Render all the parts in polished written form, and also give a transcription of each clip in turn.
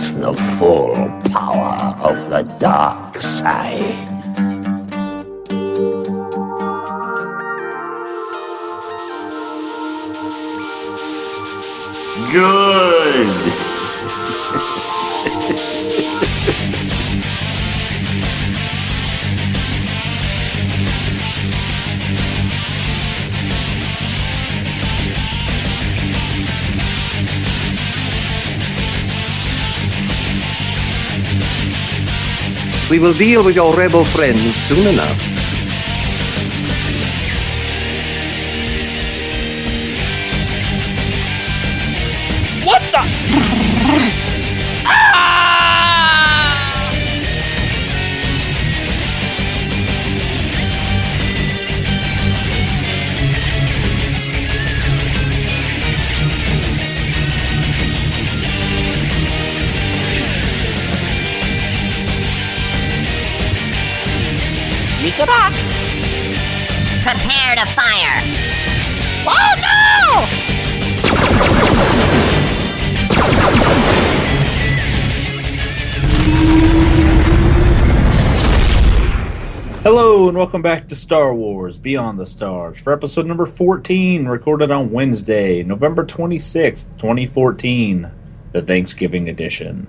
experience the full power of the dark side. Good! We will deal with your rebel friends soon enough. What the? Misa back! Prepare to fire! Oh no! Hello and welcome back to Star Wars Beyond the Stars for episode number 14, recorded on Wednesday, November 26th, 2014, the Thanksgiving edition.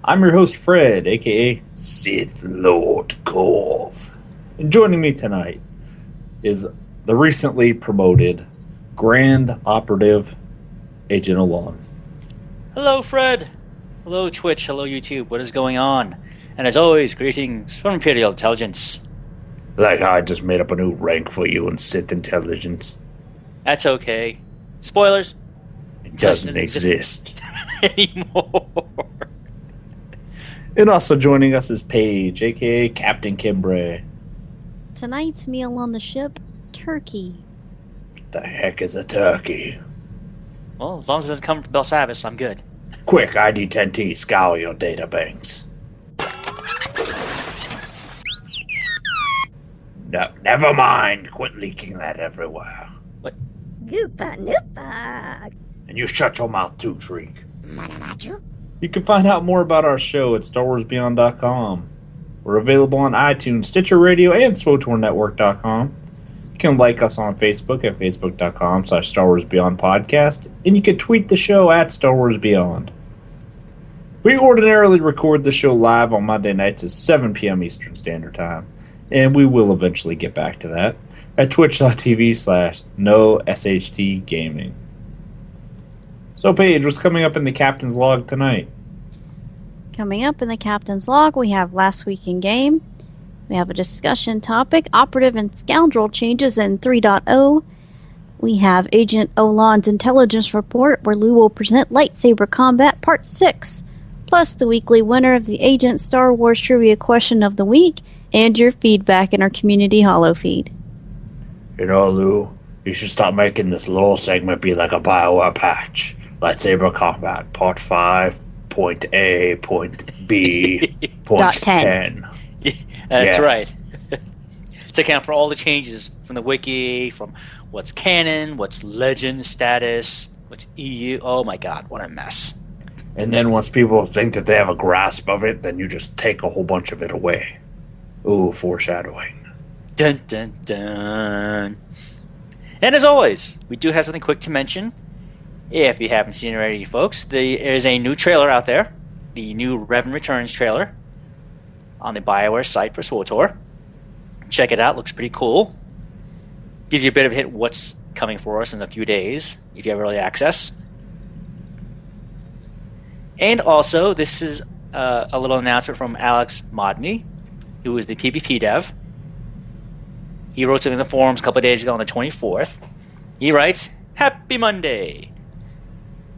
I'm your host Fred, aka Sith Lord Corv. And joining me tonight is the recently promoted Grand Operative Agent Olan. Hello, Fred. Hello, Twitch. Hello, YouTube. What is going on? And as always, greetings from Imperial Intelligence. Like I just made up a new rank for you in Sith Intelligence. That's okay. Spoilers. It doesn't exist anymore. And also joining us is Paige, aka Captain Kimbre. Tonight's meal on the ship, turkey. What the heck is a turkey? Well, as long as it doesn't come from Belsavis, I'm good. Quick, ID-10T, scour your databanks. No, never mind. Quit leaking that everywhere. What? Noopa, noopa. And you shut your mouth too, Shriek. You can find out more about our show at StarWarsBeyond.com. We're available on iTunes, Stitcher Radio, and SWTORNetwork.com. You can like us on Facebook at Facebook.com/StarWarsBeyondPodcast, and you can tweet the show at StarWarsBeyond. We ordinarily record the show live on Monday nights at 7 p.m. Eastern Standard Time, and we will eventually get back to that at twitch.tv/NoSHTGaming. So, Paige, what's coming up in the Captain's Log tonight? Coming up in the Captain's Log, we have Last Week in Game. We have a discussion topic, Operative and Scoundrel changes in 3.0. We have Agent Olan's Intelligence Report, where Lou will present Lightsaber Combat Part 6, plus the weekly winner of the Agent Star Wars Trivia Question of the Week, and your feedback in our community holo feed. You know, Lou, you should stop making this little segment be like a BioWare patch. Lightsaber Combat, Part 5, Point A, Point B, Point 10. That's yes. right. To account for all the changes from the wiki, from what's canon, what's legend status, what's EU. Oh my god, what a mess. And then once people think that they have a grasp of it, then you just take a whole bunch of it away. Ooh, foreshadowing. Dun dun dun. And as always, we do have something quick to mention. If you haven't seen it already, folks, there is a new trailer out there. The new Revan Returns trailer on the BioWare site for SWTOR. Check it out. Looks pretty cool. Gives you a bit of a hint what's coming for us in a few days, if you have early access. And also, this is a little announcement from Alex Modney, who is the PvP dev. He wrote something in the forums a couple of days ago on the 24th. He writes, Happy Monday!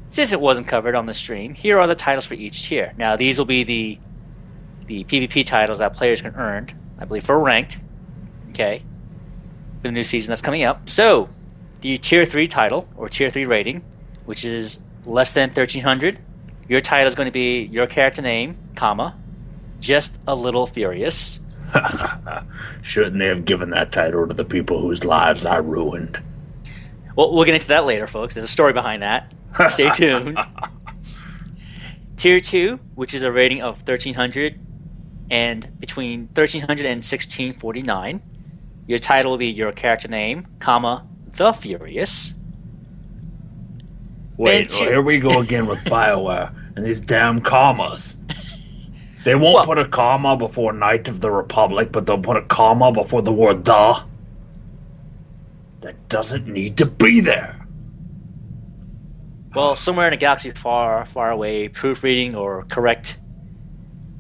Since it wasn't covered on the stream, here are the titles for each tier. Now, these will be the PvP titles that players can earn, I believe, for ranked, okay, for the new season that's coming up. So, the Tier 3 title, or Tier 3 rating, which is less than 1,300, your title is going to be your character name, comma, just a little furious. Shouldn't they have given that title to the people whose lives I ruined? Well, we'll get into that later, folks. There's a story behind that. Stay tuned. Tier 2, which is a rating of 1300 and between 1300 and 1649. Your title will be your character name, comma, The Furious. Wait, here we go again with BioWare and these damn commas. They won't put a comma before Knight of the Republic, but they'll put a comma before the word the. That doesn't need to be there. Well, somewhere in a galaxy far, far away, proofreading or correct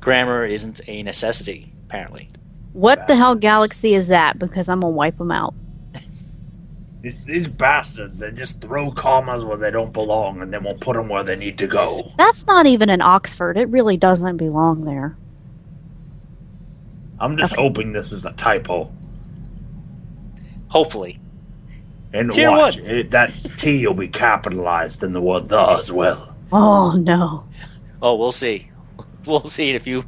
grammar isn't a necessity, apparently. What the hell galaxy is that? Because I'm going to wipe them out. These bastards, they just throw commas where they don't belong and then won't put them where they need to go. That's not even in Oxford. It really doesn't belong there. I'm just hoping this is a typo. Hopefully. And Tier watch, 1. that T will be capitalized in the word the as well. Oh, no. Oh, we'll see. We'll see in a few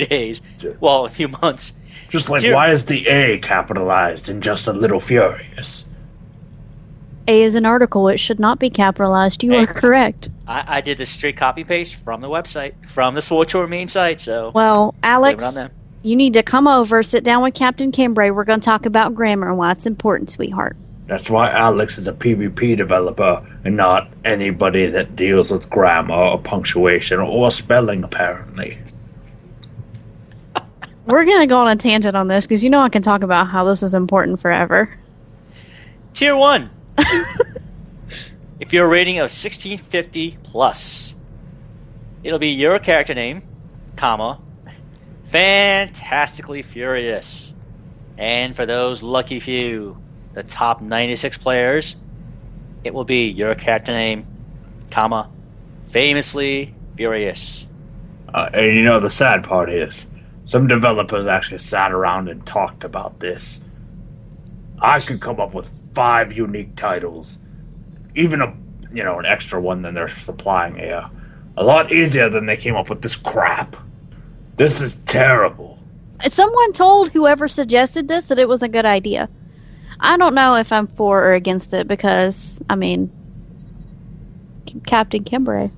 days. Well, a few months. Just like, why is the A capitalized and just a little furious? A is an article. It should not be capitalized. You are correct. I did this straight copy paste from the website, from the SWTOR main site, so... Well, Alex, blame it on them. you need to come over, sit down with Captain Cambrai. We're going to talk about grammar and why it's important, sweetheart. That's why Alex is a PvP developer and not anybody that deals with grammar or punctuation or spelling, apparently. We're going to go on a tangent on this because you know I can talk about how this is important forever. Tier 1. If you're a rating of 1650 plus, it'll be your character name, comma, Fantastically Furious. And for those lucky few, the top 96 players, it will be your character name, comma, Famously Furious. And you know, the sad part is, some developers actually sat around and talked about this. I could come up with 5 unique titles, even an extra one than they're supplying here. A lot easier than they came up with this crap. This is terrible. Someone told whoever suggested this that it was a good idea. I don't know if I'm for or against it because, Captain Cambrai.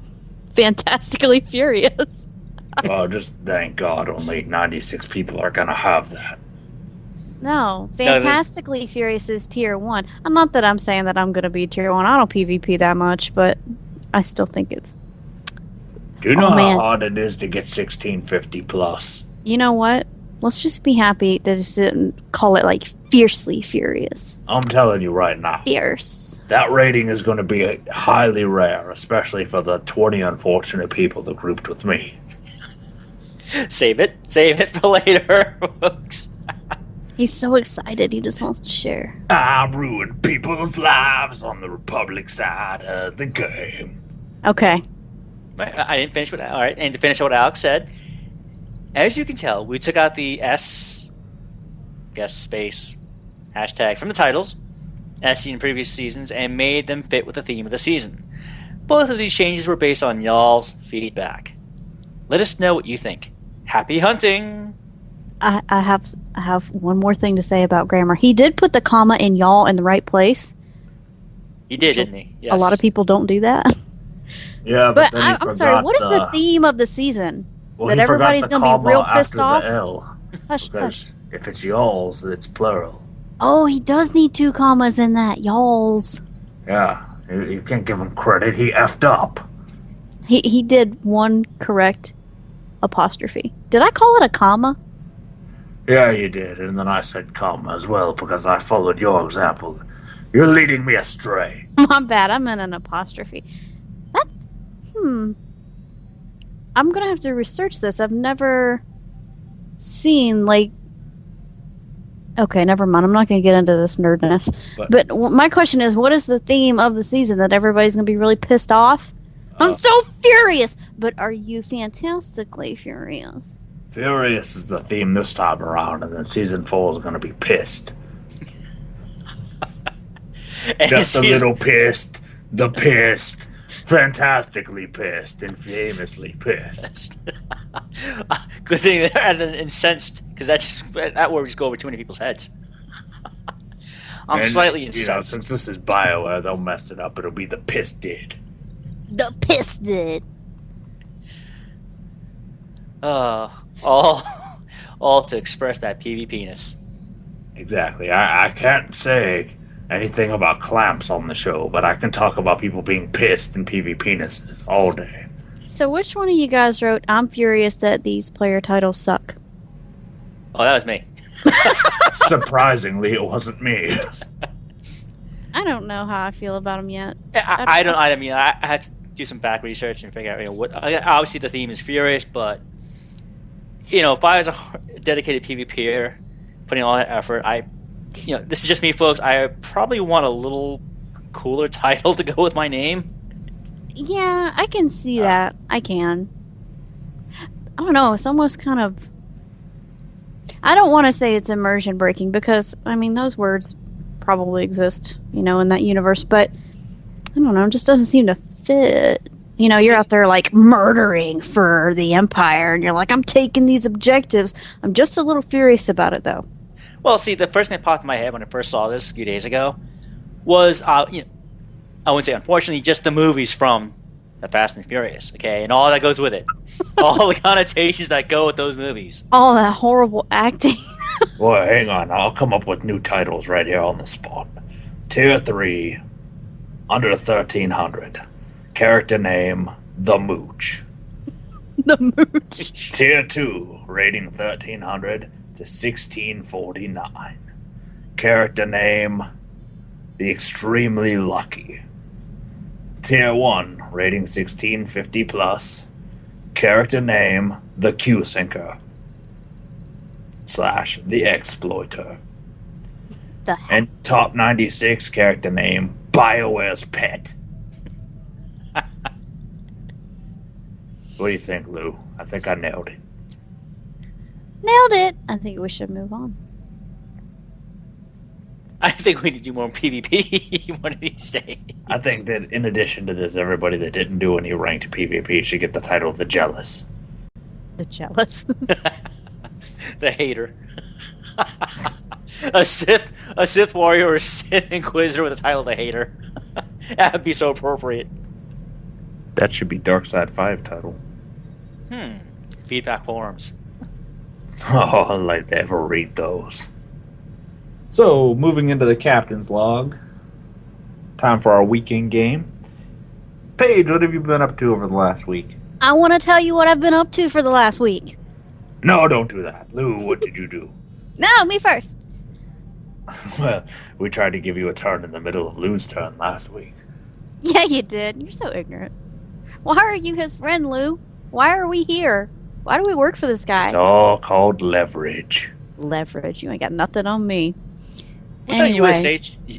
Fantastically Furious. Oh, just thank God only 96 people are going to have that. No, Fantastically Furious is tier 1. Not that I'm saying that I'm going to be tier 1. I don't PvP that much, but I still think it's... Do you know how hard it is to get 1650 plus? You know what? Let's just be happy that it didn't call it like Fiercely Furious. I'm telling you right now. Fierce. That rating is going to be highly rare, especially for the 20 unfortunate people that grouped with me. Save it for later, folks. He's so excited, he just wants to share. I ruined people's lives on the Republic side of the game. Okay. I didn't finish all right, and to finish what Alex said, as you can tell, we took out the S, space, hashtag from the titles, as seen in previous seasons, and made them fit with the theme of the season. Both of these changes were based on y'all's feedback. Let us know what you think. Happy hunting! I have one more thing to say about grammar. He did put the comma in y'all in the right place. He did, didn't he? Yes. A lot of people don't do that. Yeah, but I'm sorry, what is the theme of the season? Well, that everybody's going to be real pissed off? Hush, hush. If it's y'alls, it's plural. Oh, he does need 2 commas in that, y'alls. Yeah, you can't give him credit. He effed up. He did one correct apostrophe. Did I call it a comma? Yeah, you did, and then I said comma as well because I followed your example. You're leading me astray. My bad, I meant an apostrophe. I'm gonna have to research this. I've never seen, Okay, never mind. I'm not gonna get into this nerdness. But my question is, what is the theme of the season that everybody's gonna be really pissed off? I'm so furious! But are you fantastically furious? Furious is the theme this time around, and then season 4 is gonna be pissed. Just a little pissed. The pissed. Fantastically pissed and famously pissed. Good thing rather than incensed, because that word just go over too many people's heads. I'm slightly incensed. Since this is BioWare, they'll mess it up. It'll be the pissed did. The pissed did. All all to express that PvP-ness. Exactly. I can't say anything about clamps on the show, but I can talk about people being pissed and PvP-nesses all day. So which one of you guys wrote, I'm furious that these player titles suck? Oh, that was me. Surprisingly, it wasn't me. I don't know how I feel about them yet. I don't. I mean, I had to do some back research and figure out what. Obviously, the theme is furious, but if I was a dedicated PvPer, putting all that effort, this is just me, folks. I probably want a little cooler title to go with my name. Yeah, I can see that. I can. I don't know. It's almost kind of. I don't want to say it's immersion breaking because those words probably exist, in that universe, but I don't know, it just doesn't seem to fit. You're out there like murdering for the Empire and you're like, I'm taking these objectives. I'm just a little furious about it though. Well, see, the first thing that popped in my head when I first saw this a few days ago was I wouldn't say unfortunately, just the movies from the Fast and Furious, okay, and all that goes with it. All the connotations that go with those movies. All that horrible acting. Boy, hang on. I'll come up with new titles right here on the spot. Tier 3, under 1300. Character name, The Mooch. The Mooch. Tier 2, rating 1300 to 1649. Character name, The Extremely Lucky. Tier 1, rating 1650 plus. Character name, The Q Sinker. / The Exploiter. And top 96 character name, BioWare's Pet. What do you think, Lou? I think I nailed it. Nailed it! I think we should move on. I think we need to do more PvP one of these days. I think that in addition to this, everybody that didn't do any ranked PvP should get the title The Jealous. The Jealous. The hater. a Sith warrior or Sith Inquisitor with the title The Hater. That would be so appropriate. That should be Dark Side 5 title. Feedback forums. Oh, I'd like to ever read those. So, moving into the captain's log. Time for our weekend game. Paige, what have you been up to over the last week? I want to tell you what I've been up to for the last week. No, don't do that. Lou, what did you do? No, me first. Well, we tried to give you a turn in the middle of Lou's turn last week. Yeah, you did. You're so ignorant. Why are you his friend, Lou? Why are we here? Why do we work for this guy? It's all called leverage. Leverage. You ain't got nothing on me. What's that USA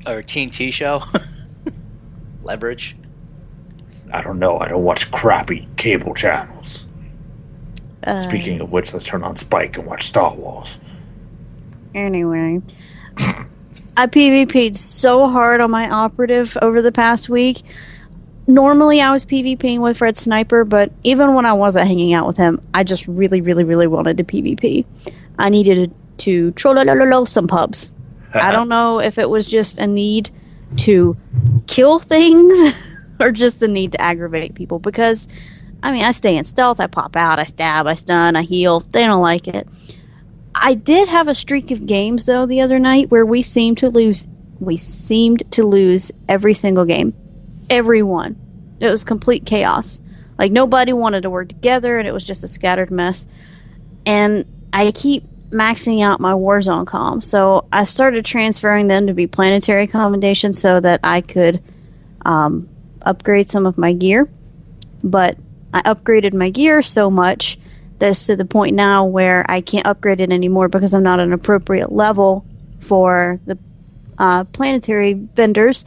or TNT show? Leverage. I don't know. I don't watch crappy cable channels. Speaking of which, let's turn on Spike and watch Star Wars. Anyway. I PvP'd so hard on my operative over the past week. Normally I was PvPing with Fred Sniper, but even when I wasn't hanging out with him, I just really, really, really wanted to PvP. I needed to troll some pubs. I don't know if it was just a need to kill things or just the need to aggravate people because, I stay in stealth, I pop out, I stab, I stun, I heal. They don't like it. I did have a streak of games, though, the other night where we seemed to lose every single game. Everyone. It was complete chaos. Like, nobody wanted to work together, and it was just a scattered mess. And I keep maxing out my Warzone comms, so I started transferring them to be planetary commendations so that I could upgrade some of my gear. But I upgraded my gear so much that it's to the point now where I can't upgrade it anymore because I'm not an appropriate level for the planetary vendors.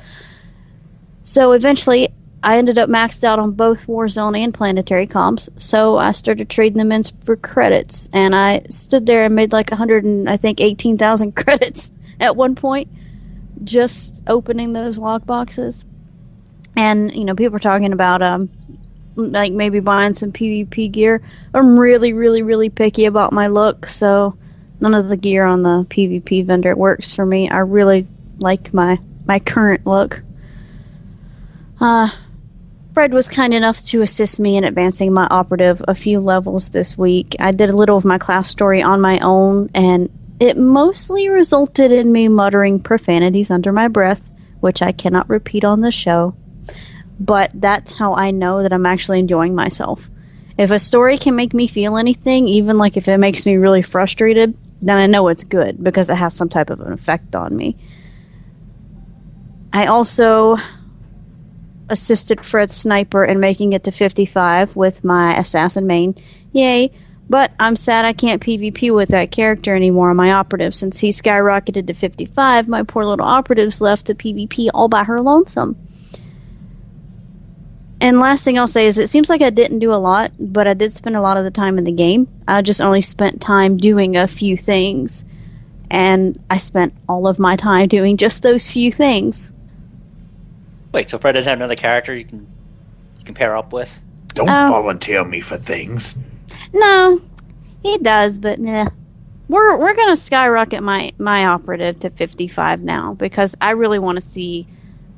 So eventually I ended up maxed out on both Warzone and planetary comms, so I started trading them in for credits, and I stood there and made like 18,000 credits at one point just opening those log boxes. And people are talking about like maybe buying some PvP gear. I'm really, really, really picky about my look, so none of the gear on the PvP vendor works for me. I really like my current look. Fred was kind enough to assist me in advancing my operative a few levels this week. I did a little of my class story on my own, and it mostly resulted in me muttering profanities under my breath, which I cannot repeat on the show. But that's how I know that I'm actually enjoying myself. If a story can make me feel anything, even like if it makes me really frustrated, then I know it's good because it has some type of an effect on me. I also assisted Fred Sniper in making it to 55 with my assassin main. Yay. But I'm sad I can't PvP with that character anymore on my operative. Since he skyrocketed to 55, my poor little operative's left to PvP all by her lonesome. And last thing I'll say is it seems like I didn't do a lot, but I did spend a lot of the time in the game. I just only spent time doing a few things. And I spent all of my time doing just those few things. Wait, so Fred doesn't have another character you can pair up with? Don't volunteer me for things. No, he does, but meh. We're gonna skyrocket my operative to 55 now because I really want to see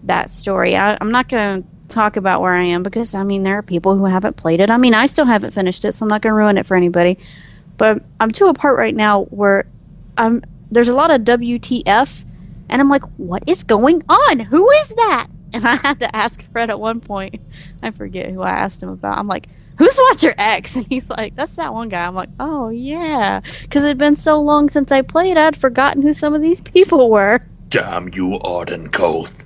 that story. I'm not gonna talk about where I am because there are people who haven't played it. I still haven't finished it, so I'm not gonna ruin it for anybody. But I'm to a part right now where there's a lot of WTF, and I'm like, what is going on? Who is that? And I had to ask Fred at one point. I forget who I asked him about. I'm like, who's Watcher X? And he's like, that's that one guy. I'm like, oh, yeah. Because it had been so long since I played, I'd forgotten who some of these people were. Damn you, Arden Koth.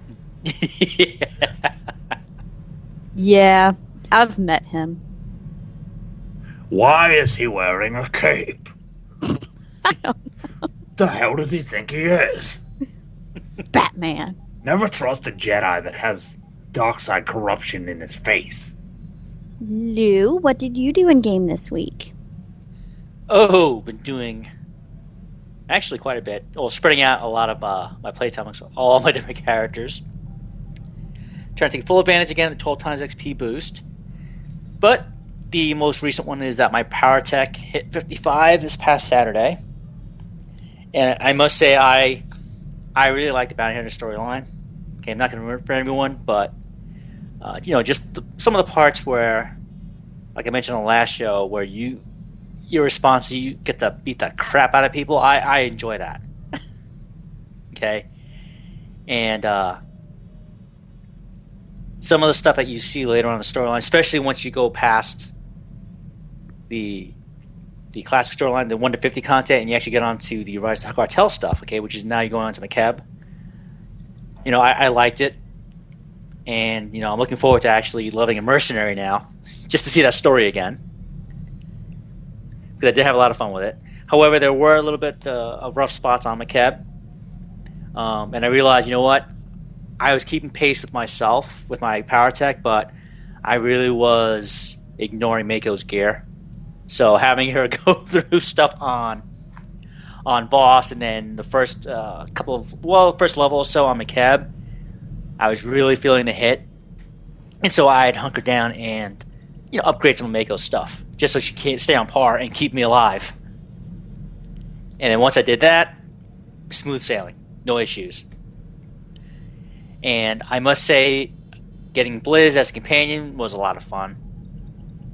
Yeah, I've met him. Why is he wearing a cape? I don't know. The hell does he think he is? Batman. Never trust a Jedi that has dark side corruption in his face. Lou, what did you do in game this week? Oh, been doing actually quite a bit. Well, spreading out a lot of my playtime amongst all my different characters. Trying to take full advantage again of the 12 times XP boost. But the most recent one is that my power tech hit 55 this past Saturday. And I must say I really like the Bounty Hunter storyline. Okay, I'm not going to ruin it for everyone, but just some of the parts where, like I mentioned on the last show, where your response, you get to beat the crap out of people. I enjoy that. Okay, and some of the stuff that you see later on in the storyline, especially once you go past the classic storyline, the 1 to 50 content, and you actually get onto the Rise of the Cartel stuff, okay, which is now you're going on to the McCab. I liked it, and I'm looking forward to actually loving a mercenary now, just to see that story again, because I did have a lot of fun with it. However, there were a little bit of rough spots on McCab, and I realized, you know what, I was keeping pace with myself with my power tech, but I really was ignoring Mako's gear. So having her go through stuff on Voss, and then the first first level or so on McCab, I was really feeling the hit, and so I had hunkered down and upgrade some of Mako's stuff just so she can't stay on par and keep me alive. And then once I did that, smooth sailing, no issues. And I must say, getting Blizz as a companion was a lot of fun.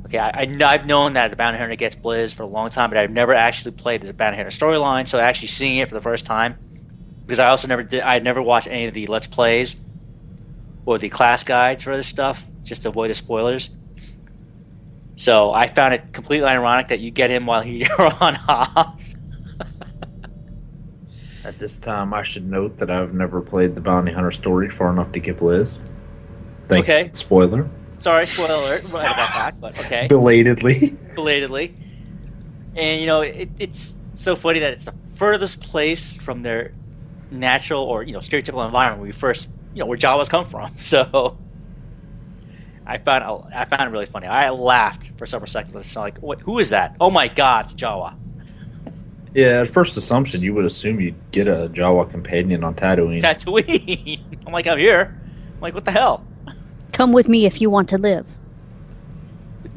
Okay, I've known that the Bounty Hunter gets Blizz for a long time, but I've never actually played the Bounty Hunter storyline, so actually seeing it for the first time, because I also I never watched any of the Let's Plays or the class guides for this stuff, just to avoid the spoilers. So I found it completely ironic that you get him while you're on off. At this time, I should note that I've never played the Bounty Hunter story far enough to get Blizz. Okay. Spoiler. Sorry, spoiler alert. Right about that, but okay. Belatedly. And, it's so funny that it's the furthest place from their natural or, stereotypical environment where we first, where Jawas come from. So I found it really funny. I laughed for several seconds. It's like, who is that? Oh my God, it's Jawa. Yeah, at first assumption, you would assume you'd get a Jawa companion on Tatooine. I'm like, I'm here. I'm like, what the hell? Come with me if you want to live.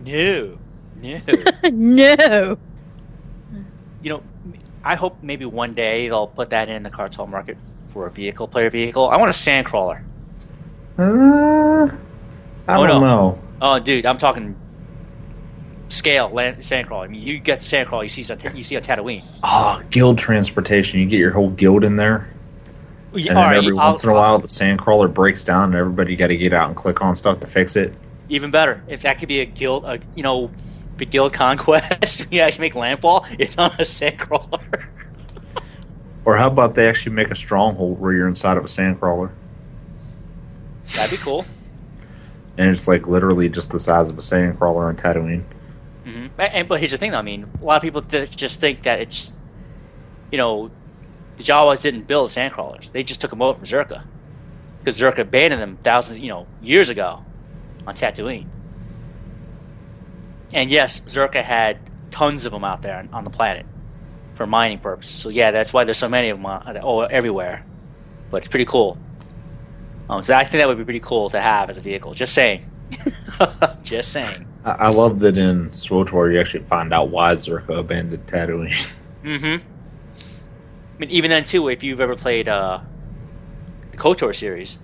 No. No. I hope maybe one day they'll put that in the cartel market for a player vehicle. I want a sandcrawler. I don't know. Oh, dude, I'm talking scale sandcrawler. I mean, you get the sandcrawler, you see a Tatooine. Oh, guild transportation. You get your whole guild in there. And then every once in a while, the sandcrawler breaks down, and everybody got to get out and click on stuff to fix it. Even better, if that could be a guild, for guild conquest, you actually make landfall. It's on a sandcrawler. Or how about they actually make a stronghold where you're inside of a sandcrawler? That'd be cool. And it's like literally just the size of a sandcrawler on Tatooine. Mm-hmm. But here's the thing, though. I mean, a lot of people just think that it's, the Jawas didn't build sandcrawlers. They just took them over from Zerka. Because Zerka abandoned them years ago on Tatooine. And yes, Zerka had tons of them out there on the planet for mining purposes. So yeah, that's why there's so many of them everywhere. But it's pretty cool. So I think that would be pretty cool to have as a vehicle. Just saying. Just saying. I love that in SWTOR you actually find out why Zerka abandoned Tatooine. Mm-hmm. I mean, even then, too, if you've ever played the KOTOR series,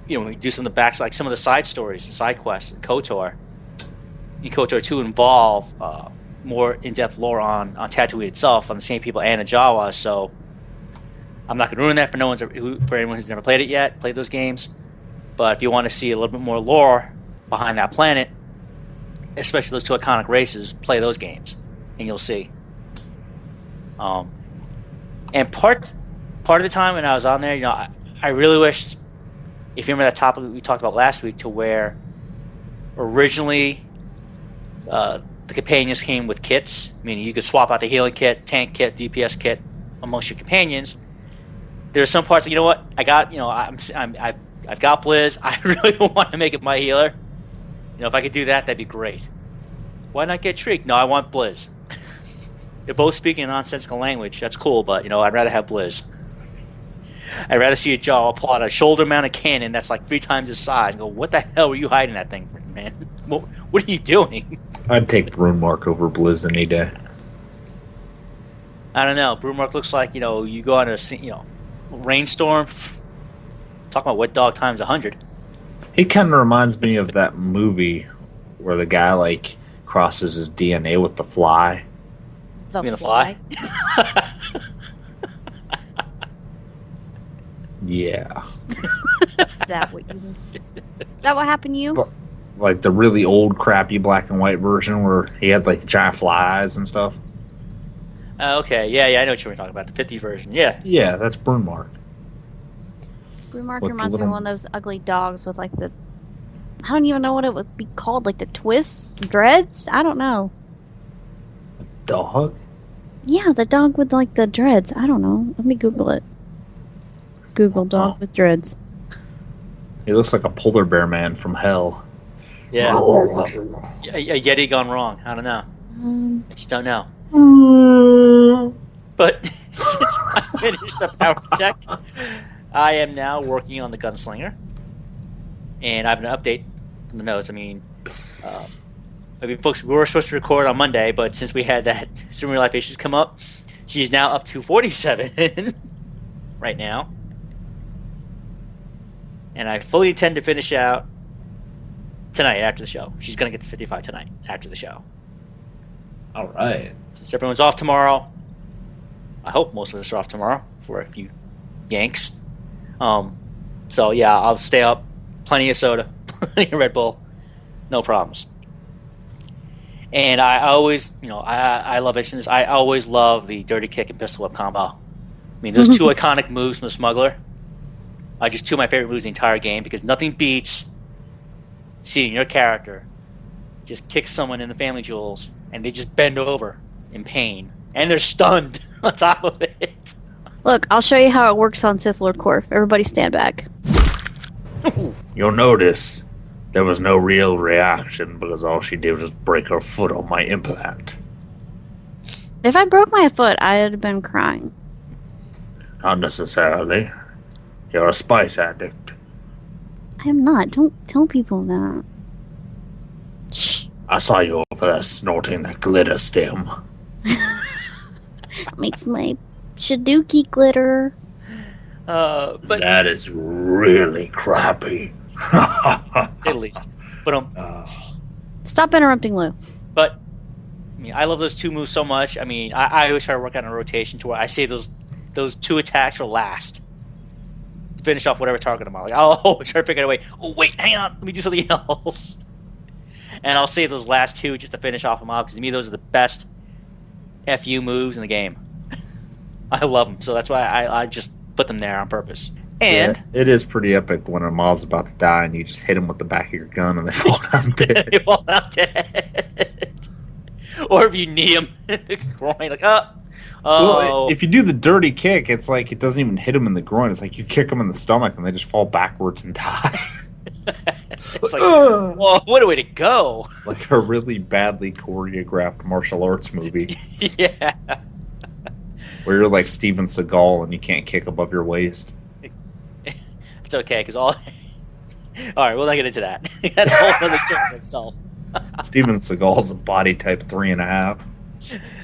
we do some of the side stories and side quests in KOTOR 2 involve more in-depth lore on Tatooine itself, on the same people and the Jawas, so I'm not going to ruin that for anyone who's never played it yet, played those games. But if you want to see a little bit more lore behind that planet, especially those two iconic races, play those games, and you'll see. And part of the time when I was on there, I really wish, if you remember that topic we talked about last week, to where originally the companions came with kits, meaning you could swap out the healing kit, tank kit, DPS kit amongst your companions. There's some parts, I got, I've got Blizz. I really don't want to make it my healer. If I could do that, that'd be great. Why not get Shriek? No, I want Blizz. They're both speaking a nonsensical language. That's cool, but I'd rather have Blizz. I'd rather see a Jawa pull out a shoulder-mounted cannon that's like 3 times his size and go, "What the hell were you hiding that thing from, man? What are you doing?" I'd take Brunemark over Blizz any day. I don't know. Brunemark looks like you go on a rainstorm. Talk about wet dog times 100. He kind of reminds me of that movie where the guy crosses his DNA with the fly. You mean the fly? Yeah. Is that what happened to you? Like the really old, crappy black and white version where he had giant flies and stuff. Okay, yeah, I know what you were talking about. The 50 version, yeah. Yeah, that's Brunemark. Brunemark reminds me of one of those ugly dogs with I don't even know what it would be called, the twists, dreads? I don't know. Dog? Yeah, the dog with the dreads. I don't know. Let me Google it. Google dog with dreads. He looks like a polar bear man from hell. Yeah. A Yeti gone wrong. I don't know. I just don't know. But since I finished the power tech, I am now working on the gunslinger. And I have an update from the notes. Folks, we were supposed to record on Monday, but since we had some real life issues come up, she's now up to 47 right now. And I fully intend to finish out tonight after the show. She's going to get to 55 tonight after the show. All right. Since everyone's off tomorrow, I hope most of us are off tomorrow for a few Yanks. So yeah, I'll stay up. Plenty of soda, plenty of Red Bull, no problems. And I always, I love mentioning this. I always love the dirty kick and pistol whip combo. Those two iconic moves from the Smuggler are just two of my favorite moves in the entire game because nothing beats seeing your character just kick someone in the family jewels and they just bend over in pain and they're stunned on top of it. Look, I'll show you how it works on Sith Lord Korf. Everybody stand back. You'll notice there was no real reaction because all she did was break her foot on my implant. If I broke my foot, I'd have been crying. Not necessarily. You're a spice addict. I am not. Don't tell people that. Shh. I saw you over there snorting that glitter stem. Makes my Shaduki glitter. But that is really crappy. to say the least. But Stop interrupting Lou. But I mean, I love those two moves so much. I mean, I always try to work on a rotation to where I save those two attacks for last to finish off whatever target I'm on. Like, I'll try to figure out a way. Oh wait, hang on, let me do something else. And I'll save those last two just to finish off them off because to me those are the best FU moves in the game. I love them, so that's why I just put them there on purpose. And yeah, it is pretty epic when a mob's about to die and you just hit him with the back of your gun and they fall down dead. they fall down dead. Or if you knee him in the groin, like, oh. Well, if you do the dirty kick, it's like it doesn't even hit them in the groin. It's like you kick them in the stomach and they just fall backwards and die. It's like, well, what a way to go. Like a really badly choreographed martial arts movie. Yeah. Where you're like Steven Seagal and you can't kick above your waist. It's okay, because all right, we'll not get into that. That's a whole other joke for himself. Steven Seagal's a body type 3.5.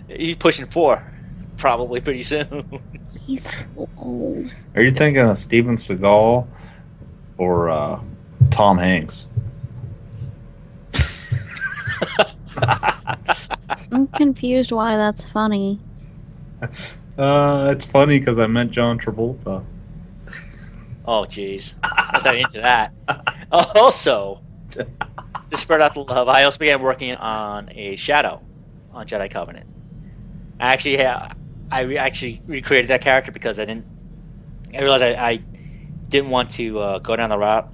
He's pushing 4, probably pretty soon. He's so old. Are you thinking of Steven Seagal or Tom Hanks? I'm confused why that's funny. It's funny because I meant John Travolta. Oh, jeez. I'm not into that. Also, to spread out the love, I also began working on a shadow on Jedi Covenant. I actually recreated that character because I realized I didn't want to go down the route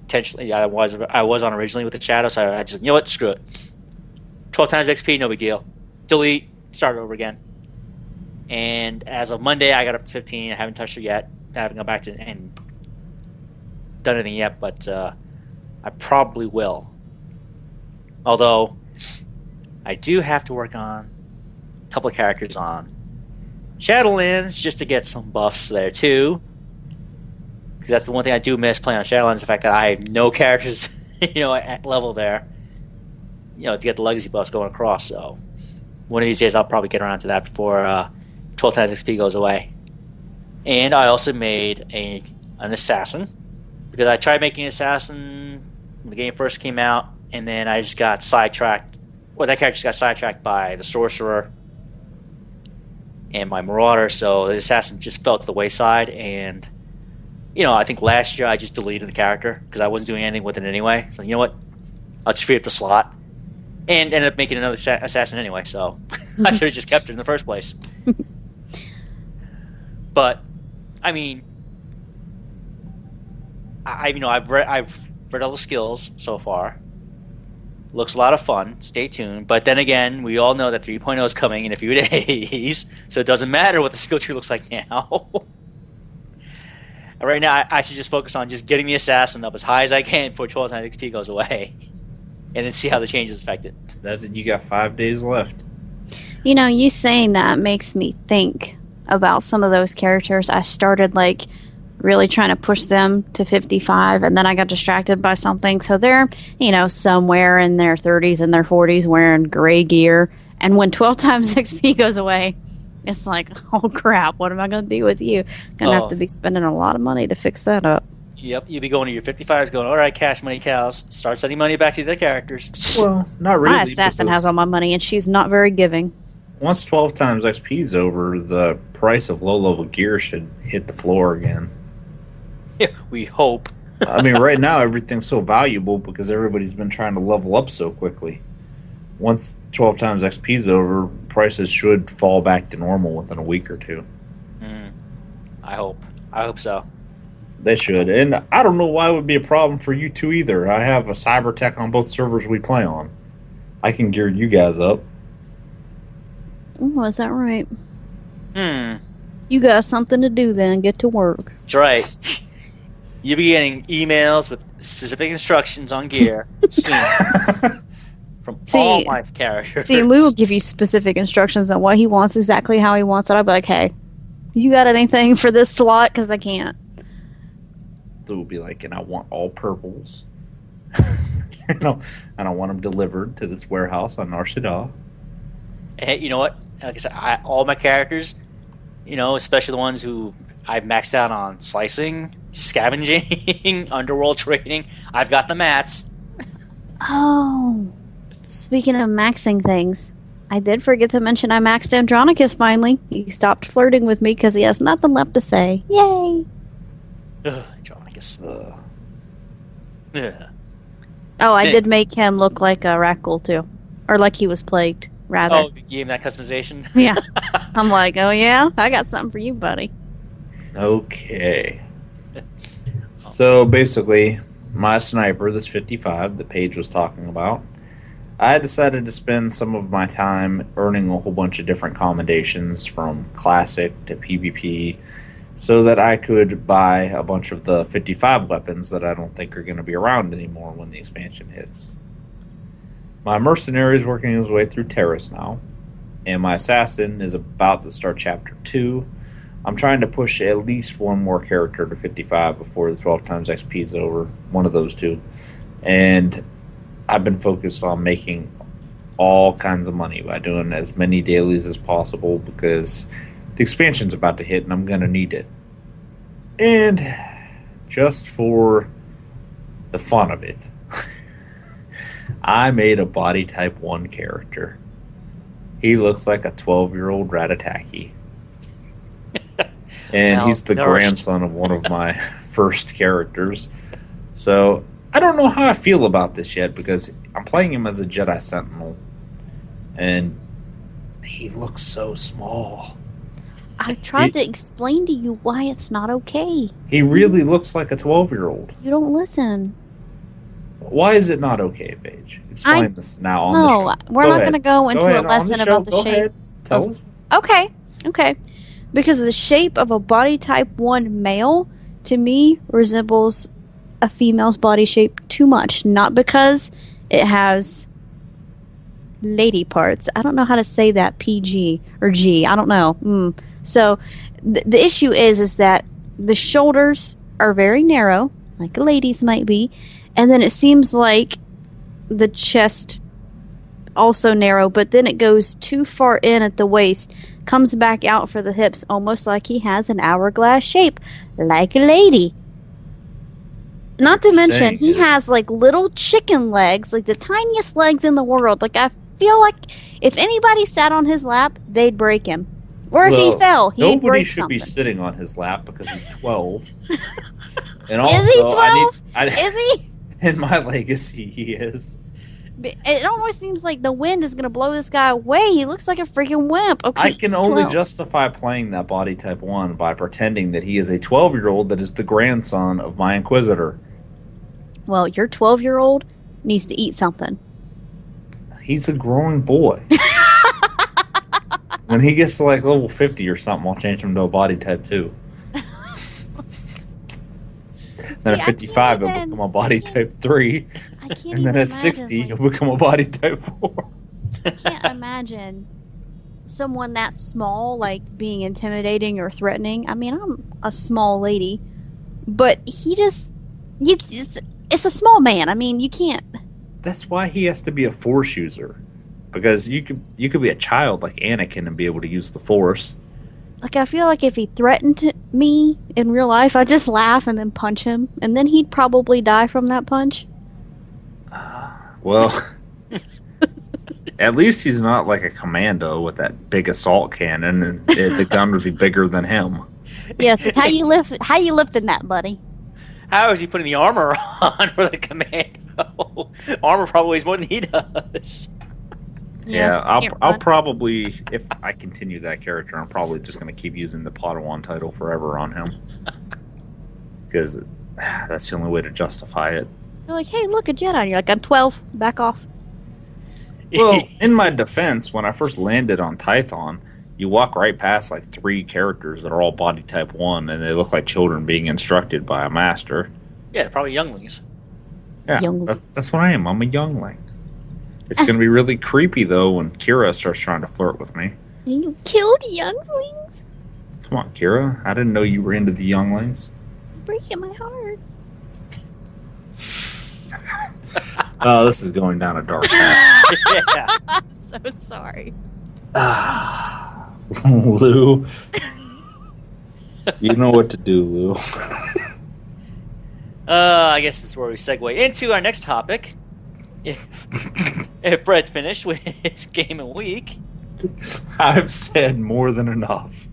intentionally I was on originally with the shadow, so I just, you know what, screw it. 12 times XP, no big deal. Delete, start over again. And as of Monday, I got up to 15. I haven't touched her yet. I haven't gone back to and done anything yet, but I probably will. Although I do have to work on a couple of characters on Shadowlands just to get some buffs there too. Because that's the one thing I do miss playing on Shadowlands, the fact that I have no characters, at level there, to get the legacy buffs going across. So one of these days I'll probably get around to that before 12 times XP goes away. And I also made an assassin, because I tried making an assassin when the game first came out, and then I just got sidetracked. Well, that character just got sidetracked by the sorcerer and my marauder, so the assassin just fell to the wayside. And I think last year I just deleted the character because I wasn't doing anything with it anyway. So you know what? I'll just free up the slot, and ended up making another assassin anyway. So I should have just kept it in the first place. But I mean, I've read all the skills so far. Looks a lot of fun. Stay tuned. But then again, we all know that 3.0 is coming in a few days, so it doesn't matter what the skill tree looks like now. Right now, I should just focus on just getting the assassin up as high as I can before 12 times XP goes away, and then see how the changes affect it. That's it. You got 5 days left. You saying that makes me think about some of those characters. I started really trying to push them to 55, and then I got distracted by something. So they're, somewhere in their 30s and their 40s wearing gray gear. And when 12 times XP goes away, it's like, oh crap, what am I going to do with you? Going to have to be spending a lot of money to fix that up. Yep, you'll be going to your 55s going, all right, cash money cows, start sending money back to the characters. Well, not really. My assassin has all my money, and she's not very giving. Once 12 times XP is over, the price of low-level gear should hit the floor again. Yeah, we hope. I mean, right now everything's so valuable because everybody's been trying to level up so quickly. Once 12 times XP is over, prices should fall back to normal within a week or two. I hope. I hope so. They should. And I don't know why it would be a problem for you two either. I have a cyber tech on both servers we play on. I can gear you guys up. Oh, is that right? You got something to do then. Get to work. That's right. You'll be getting emails with specific instructions on gear soon from all my characters. See, Lou will give you specific instructions on what he wants, exactly how he wants it. I'll be like, hey, you got anything for this slot? Because I can't. Lou will be like, and I want all purples. And I want them delivered to this warehouse on Narshada. Hey, you know what? Like I said, all my characters, especially the ones who I've maxed out on slicing, scavenging, underworld trading. I've got the mats. Oh, speaking of maxing things, I did forget to mention I maxed Andronicus finally. He stopped flirting with me because he has nothing left to say. Yay! Ugh, Andronicus. Ugh. Oh, I did make him look like a Rackle too. Or like he was plagued, rather. Oh, you gave him that customization? Yeah. I'm like, oh yeah? I got something for you, buddy. Okay. So basically, my sniper, this 55 that Paige was talking about, I decided to spend some of my time earning a whole bunch of different commendations from Classic to PvP so that I could buy a bunch of the 55 weapons that I don't think are going to be around anymore when the expansion hits. My mercenary is working his way through Terrace now, and my assassin is about to start Chapter 2. I'm trying to push at least one more character to 55 before the 12 times XP is over, one of those two. And I've been focused on making all kinds of money by doing as many dailies as possible because the expansion's about to hit and I'm going to need it. And just for the fun of it, I made a body type 1 character. He looks like a 12-year-old Ratataki. And he's the grandson of one of my first characters. So I don't know how I feel about this yet because I'm playing him as a Jedi Sentinel. And he looks so small. I tried to explain to you why it's not okay. He really looks like a 12-year-old. You don't listen. Why is it not okay, Paige? Explain this now on the show. No, we're not going to go into a lesson about the shape. Tell us. Okay. Because the shape of a body type 1 male, to me, resembles a female's body shape too much. Not because it has lady parts. I don't know how to say that, PG or G. I don't know. So the issue is that the shoulders are very narrow, like a lady's might be, and then it seems like the chest also narrow, but then it goes too far in at the waist, comes back out for the hips, almost like he has an hourglass shape, like a lady. Not to mention, he has like little chicken legs, like the tiniest legs in the world. Like I feel like if anybody sat on his lap, they'd break him. Or if he fell, he'd break something. Nobody should be sitting on his lap because he's 12. And also, is he 12? Is he? In my legacy, he is. It almost seems like the wind is going to blow this guy away. He looks like a freaking wimp. Okay, I can only justify playing that body type 1 by pretending that he is a 12-year-old that is the grandson of my Inquisitor. Well, your 12-year-old needs to eat something. He's a growing boy. When he gets to like level 50 or something, I'll change him to a body type 2. Then at 55, he'll become a body type 3. And then at 60, he'll become a body type 4. I can't imagine someone that small, like, being intimidating or threatening. I mean, I'm a small lady, but he just... It's a small man. I mean, you can't... That's why he has to be a Force user. Because you could be a child like Anakin and be able to use the Force. Like, I feel like if he threatened me in real life, I'd just laugh and then punch him. And then he'd probably die from that punch. Well, at least he's not like a commando with that big assault cannon, and the gun would be bigger than him. Yes, how you lifting that, buddy? How is he putting the armor on for the commando? Armor probably weighs more than he does. Yeah, I'll probably, if I continue that character, I'm probably just going to keep using the Padawan title forever on him. Because that's the only way to justify it. You're like, hey, look, a Jedi. And you're like, I'm 12. Back off. Well, in my defense, when I first landed on Tython, you walk right past like 3 characters that are all body type 1, and they look like children being instructed by a master. Yeah, probably younglings. Yeah, that's what I am. I'm a youngling. It's going to be really creepy, though, when Kira starts trying to flirt with me. You killed younglings? Come on, Kira. I didn't know you were into the younglings. Breaking my heart. Oh, this is going down a dark path. Yeah. I'm so sorry. Lou. You know what to do, Lou. I guess that's where we segue into our next topic. If Fred's finished with his game of the week. I've said more than enough.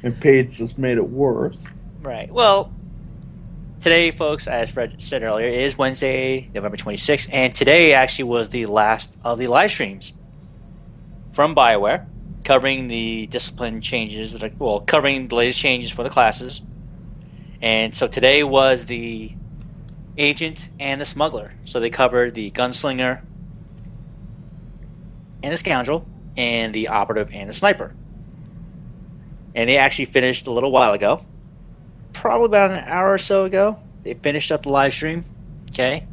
And Paige just made it worse. Right. Well, today, folks, as Fred said earlier, is Wednesday, November 26th, and today actually was the last of the live streams from BioWare, covering the discipline changes, covering the latest changes for the classes. And so today was the Agent and the Smuggler. So they covered the Gunslinger and the Scoundrel, and the Operative and the Sniper. And they actually finished a little while ago. Probably about an hour or so ago. They finished up the live stream. Okay.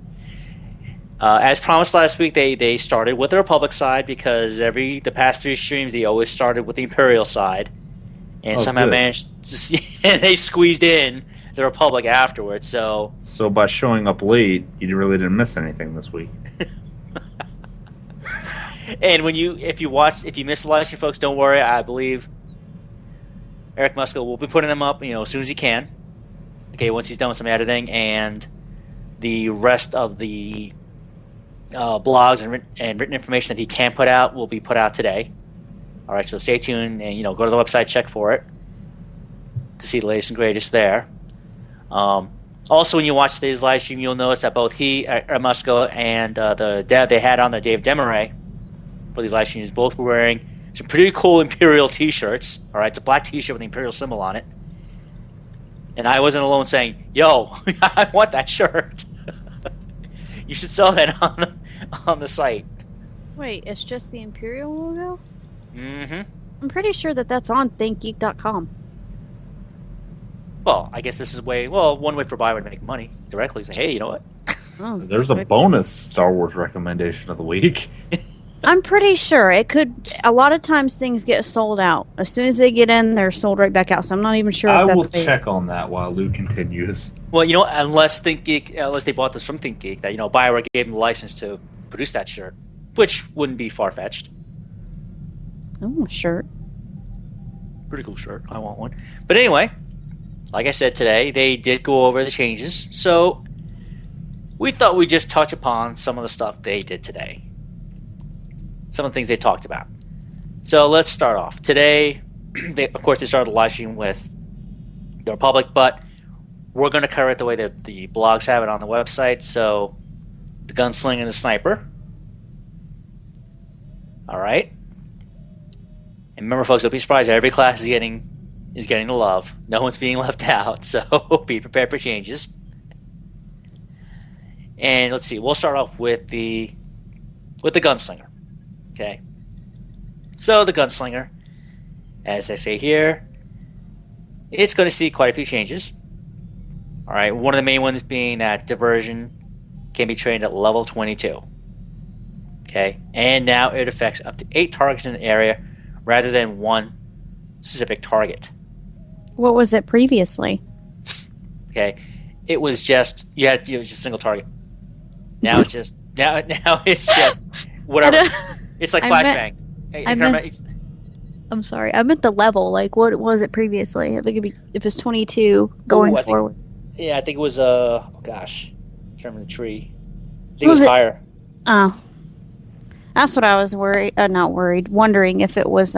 As promised last week, they started with the Republic side because the past 3 streams they always started with the Imperial side, and somehow good. managed to see, and they squeezed in the Republic afterwards. So by showing up late, you really didn't miss anything this week. and if you missed the live stream, folks, don't worry. I believe Eric Musco will be putting them up, as soon as he can. Okay, once he's done with some editing, and the rest of the blogs and written information that he can put out will be put out today. All right, so stay tuned and go to the website, check for it to see the latest and greatest there. Also, when you watch today's live stream, you'll notice that both he, Musco, and the dev they had on, the Dave Demaray, for these live streams, both were wearing some pretty cool Imperial t-shirts. All right, it's a black t-shirt with the Imperial symbol on it. And I wasn't alone saying, yo, I want that shirt. You should sell that on the site. Wait, it's just the Imperial logo? Mm-hmm. I'm pretty sure that's on thinkgeek.com. Well, I guess this is one way for BioWare to make money directly. Say, hey, you know what? Oh, There's a bonus Star Wars recommendation of the week. I'm pretty sure it could. A lot of times things get sold out. As soon as they get in, they're sold right back out. So I'm not even sure if I that's will fake. check on that while Lou continues. Well, unless they bought this from ThinkGeek, that BioWare gave them the license to produce that shirt, which wouldn't be far-fetched. Oh, a shirt. Pretty cool shirt. I want one. But anyway, like I said today, they did go over the changes. So we thought we'd just touch upon some of the stuff they did today. Some of the things they talked about. So let's start off. Today, of course, they started the live stream with the Republic, but we're going to cover it the way that the blogs have it on the website. So the Gunslinger and the Sniper. All right. And remember, folks, don't be surprised. Every class is getting the love. No one's being left out. So be prepared for changes. And let's see. We'll start off with the Gunslinger. Okay. So the Gunslinger, as I say here, it's going to see quite a few changes. All right. One of the main ones being that diversion can be trained at level 22. Okay. And now it affects up to 8 targets in the area rather than one specific target. What was it previously? Okay. It was just just a single target. Now it's just now it's just whatever. It's like flashbang. I'm sorry. I meant the level. Like, what was it previously? I think if it's 22 going forward. Yeah, I think it was gosh, from the tree. I think it was higher. Oh, that's what I was wondering if it was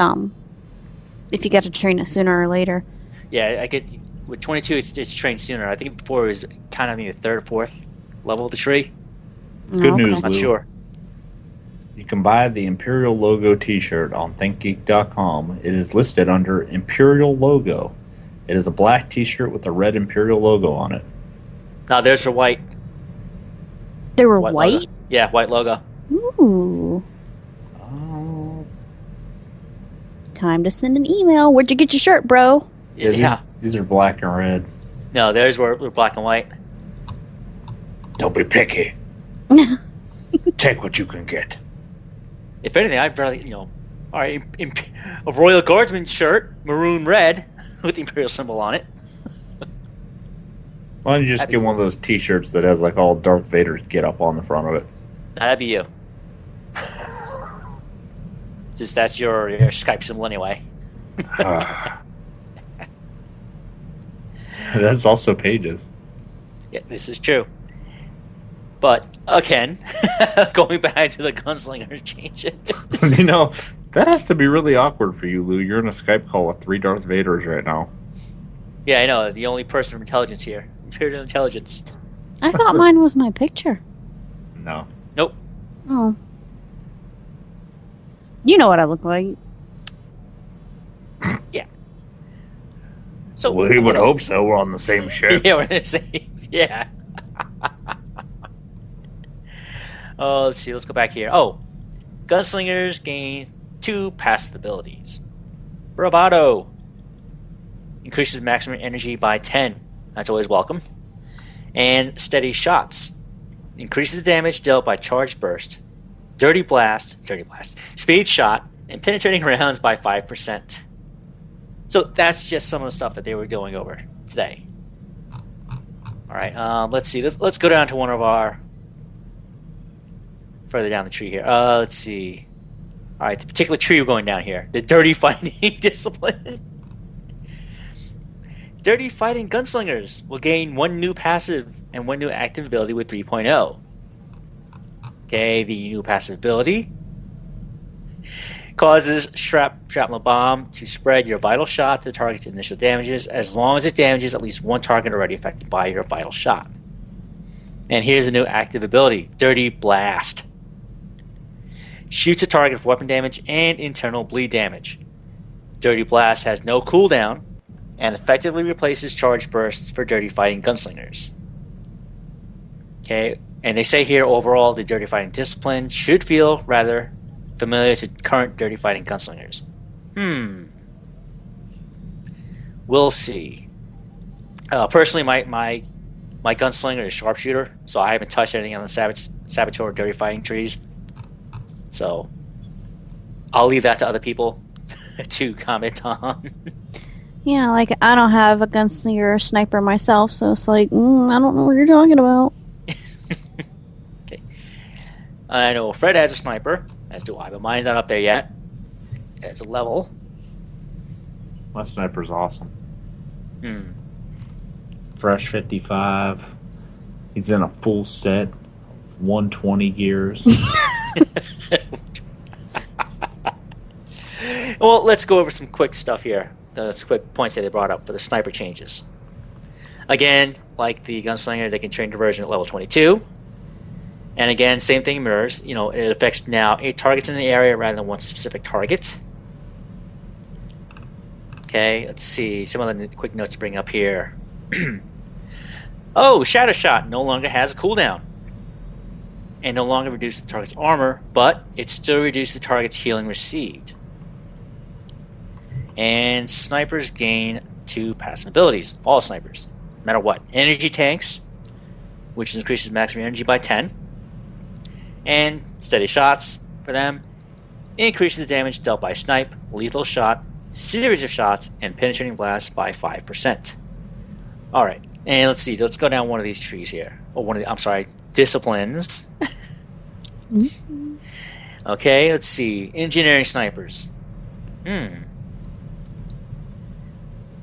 if you got to train it sooner or later. Yeah, I get with 22. It's trained sooner. I think before it was kind of maybe the 3rd or 4th level of the tree. Good news, I'm not Lou. sure. You can buy the Imperial logo t-shirt on thinkgeek.com. It is listed under Imperial logo. It is a black t-shirt with a red Imperial logo on it. Now there's the white. They were white? Logo. Yeah, white logo. Ooh. Time to send an email. Where'd you get your shirt, bro? Yeah. These are black and red. No, theirs were black and white. Don't be picky. Take what you can get. If anything, I'd rather, all right, a Royal Guardsman shirt, maroon red, with the Imperial symbol on it. Why don't you just get one of those t-shirts that has like all Darth Vader's get up on the front of it? That'd be you. Just that's your Skype symbol anyway. That's also pages. Yeah, this is true. But again, going back to the gunslinger changes. You know, that has to be really awkward for you, Lou. You're in a Skype call with 3 Darth Vaders right now. Yeah, I know. The only person from intelligence here. Imperial intelligence. I thought mine was my picture. No. Nope. Oh. You know what I look like. Yeah. So We would hope so. We're on the same ship. Yeah, we're gonna say yeah. Oh, let's see. Let's go back here. Oh, gunslingers gain 2 passive abilities. Bravado increases maximum energy by 10. That's always welcome. And steady shots increases the damage dealt by charge burst, dirty blast, speed shot, and penetrating rounds by 5%. So that's just some of the stuff that they were going over today. All right, let's see. Let's go down to one of our further down the tree here. Let's see. All right, the particular tree we're going down here, the dirty fighting discipline. Dirty fighting gunslingers will gain 1 new passive and 1 new active ability with 3.0. Okay, the new passive ability causes shrapnel bomb to spread your vital shot to the target's initial damages as long as it damages at least 1 target already affected by your vital shot. And here's the new active ability, Dirty Blast. Shoots a target for weapon damage and internal bleed damage. Dirty Blast has no cooldown and effectively replaces charge bursts for dirty fighting gunslingers. Okay, and they say here overall the dirty fighting discipline should feel rather familiar to current dirty fighting gunslingers. We'll see. Personally, my gunslinger is sharpshooter, so I haven't touched anything on the saboteur or dirty fighting trees. So I'll leave that to other people to comment on. Yeah, like I don't have a gunslinger or sniper myself, so it's like, I don't know what you're talking about. Okay. I know Fred has a sniper, as do I, but mine's not up there yet. It's a level. My sniper's awesome. Fresh 55. He's in a full set of 120 gears. Well, let's go over some quick stuff here. Those quick points that they brought up for the sniper changes. Again, like the gunslinger, they can train diversion at level 22. And again, same thing mirrors. You know, it affects now 8 targets in the area rather than 1 specific target. Okay, let's see. Some other quick notes to bring up here. Oh, Shatter Shot no longer has a cooldown. And no longer reduces the target's armor, but it still reduces the target's healing received. And snipers gain 2 passive abilities. All snipers, no matter what. Energy tanks, which increases maximum energy by 10. And steady shots for them. Increases the damage dealt by snipe, lethal shot, series of shots, and penetrating blast by 5%. Alright, and let's see. Let's go down one of these trees here. Or disciplines. Okay, let's see. Engineering snipers.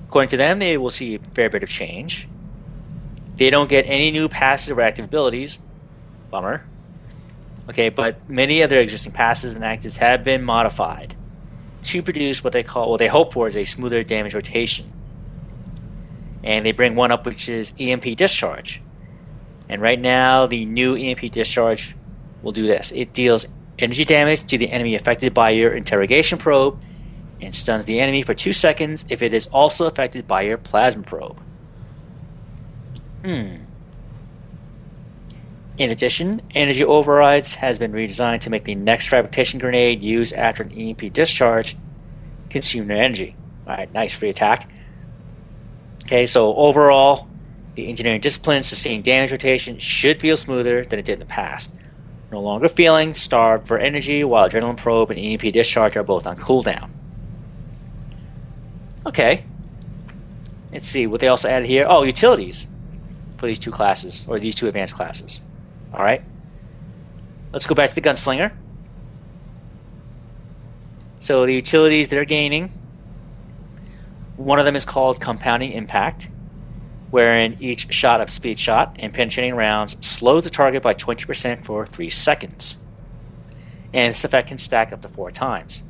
According to them, they will see a fair bit of change. They don't get any new passive or active abilities. Bummer. Okay, but many of their existing passives and actives have been modified to produce what they hope for is a smoother damage rotation. And they bring one up, which is EMP Discharge. And right now, the new EMP Discharge will do this. It deals energy damage to the enemy affected by your interrogation probe and stuns the enemy for 2 seconds if it is also affected by your plasma probe. In addition, Energy Overrides has been redesigned to make the next fabrication grenade used after an EMP discharge consume their energy. Alright, nice free attack. Okay, so overall, the engineering discipline sustained damage rotation should feel smoother than it did in the past. No longer feeling starved for energy while Adrenaline Probe and EMP Discharge are both on cooldown. Okay. Let's see what they also added here. Oh, utilities for these 2 classes, or these 2 advanced classes. Alright. Let's go back to the Gunslinger. So the utilities they're gaining, one of them is called Compounding Impact. wherein each shot of speed shot and penetrating rounds slows the target by 20% for 3 seconds. And this effect can stack up to 4 times.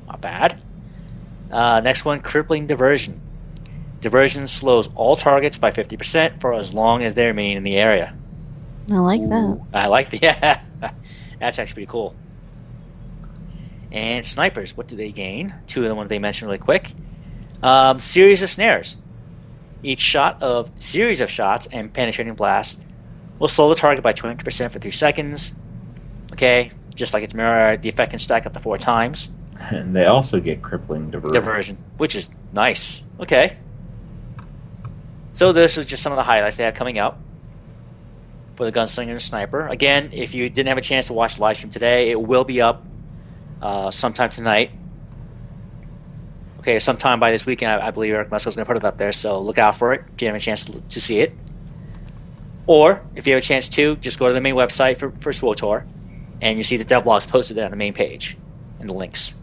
Not bad. Next one, crippling diversion. Diversion slows all targets by 50% for as long as they remain in the area. I like that. I like the yeah. That's actually pretty cool. And snipers, what do they gain? 2 of the ones they mentioned really quick. Series of snares. Each series of shots and penetrating blast will slow the target by 20% for 3 seconds. Okay, just like its mirror, the effect can stack up to 4 times. And they also get crippling diversion. Which is nice. Okay. So this is just some of the highlights they have coming up for the Gunslinger and Sniper. Again, if you didn't have a chance to watch the live stream today, it will be up sometime tonight. Okay, sometime by this weekend, I believe Eric Musco's going to put it up there, so look out for it if you have a chance to see it. Or, if you have a chance to, just go to the main website for SWOTOR, and you see the devlogs posted there on the main page, and the links.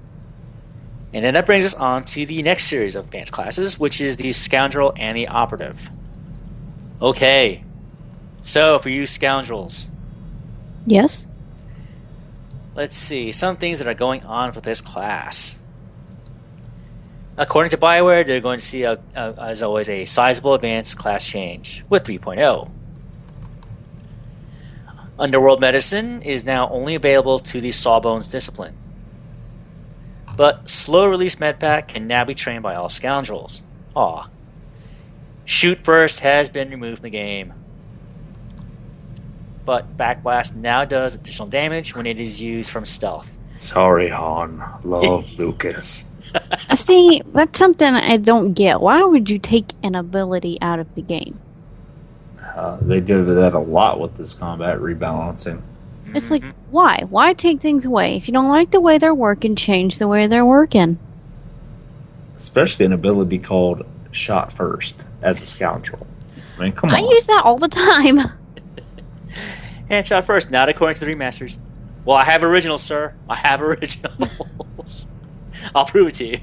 And then that brings us on to the next series of advanced classes, which is the Scoundrel and the Operative. Okay, so for you scoundrels, Yes? let's see, some things that are going on with this class. According to BioWare, they're going to see, as always, a sizable advanced class change with 3.0. Underworld Medicine is now only available to the Sawbones discipline. But slow-release medpack can now be trained by all scoundrels. Aw. Shoot First has been removed from the game. But Backblast now does additional damage when it is used from stealth. Sorry, Han. Love Lucas. See, that's something I don't get. Why would you take an ability out of the game? They did that a lot with this combat rebalancing. It's like, why? Why take things away? If you don't like the way they're working, change the way they're working. Especially an ability called Shot First as a scoundrel. I mean, come on. I use that all the time. And Shot First, not according to the remasters. Well, I have originals, sir. I have originals. I'll prove it to you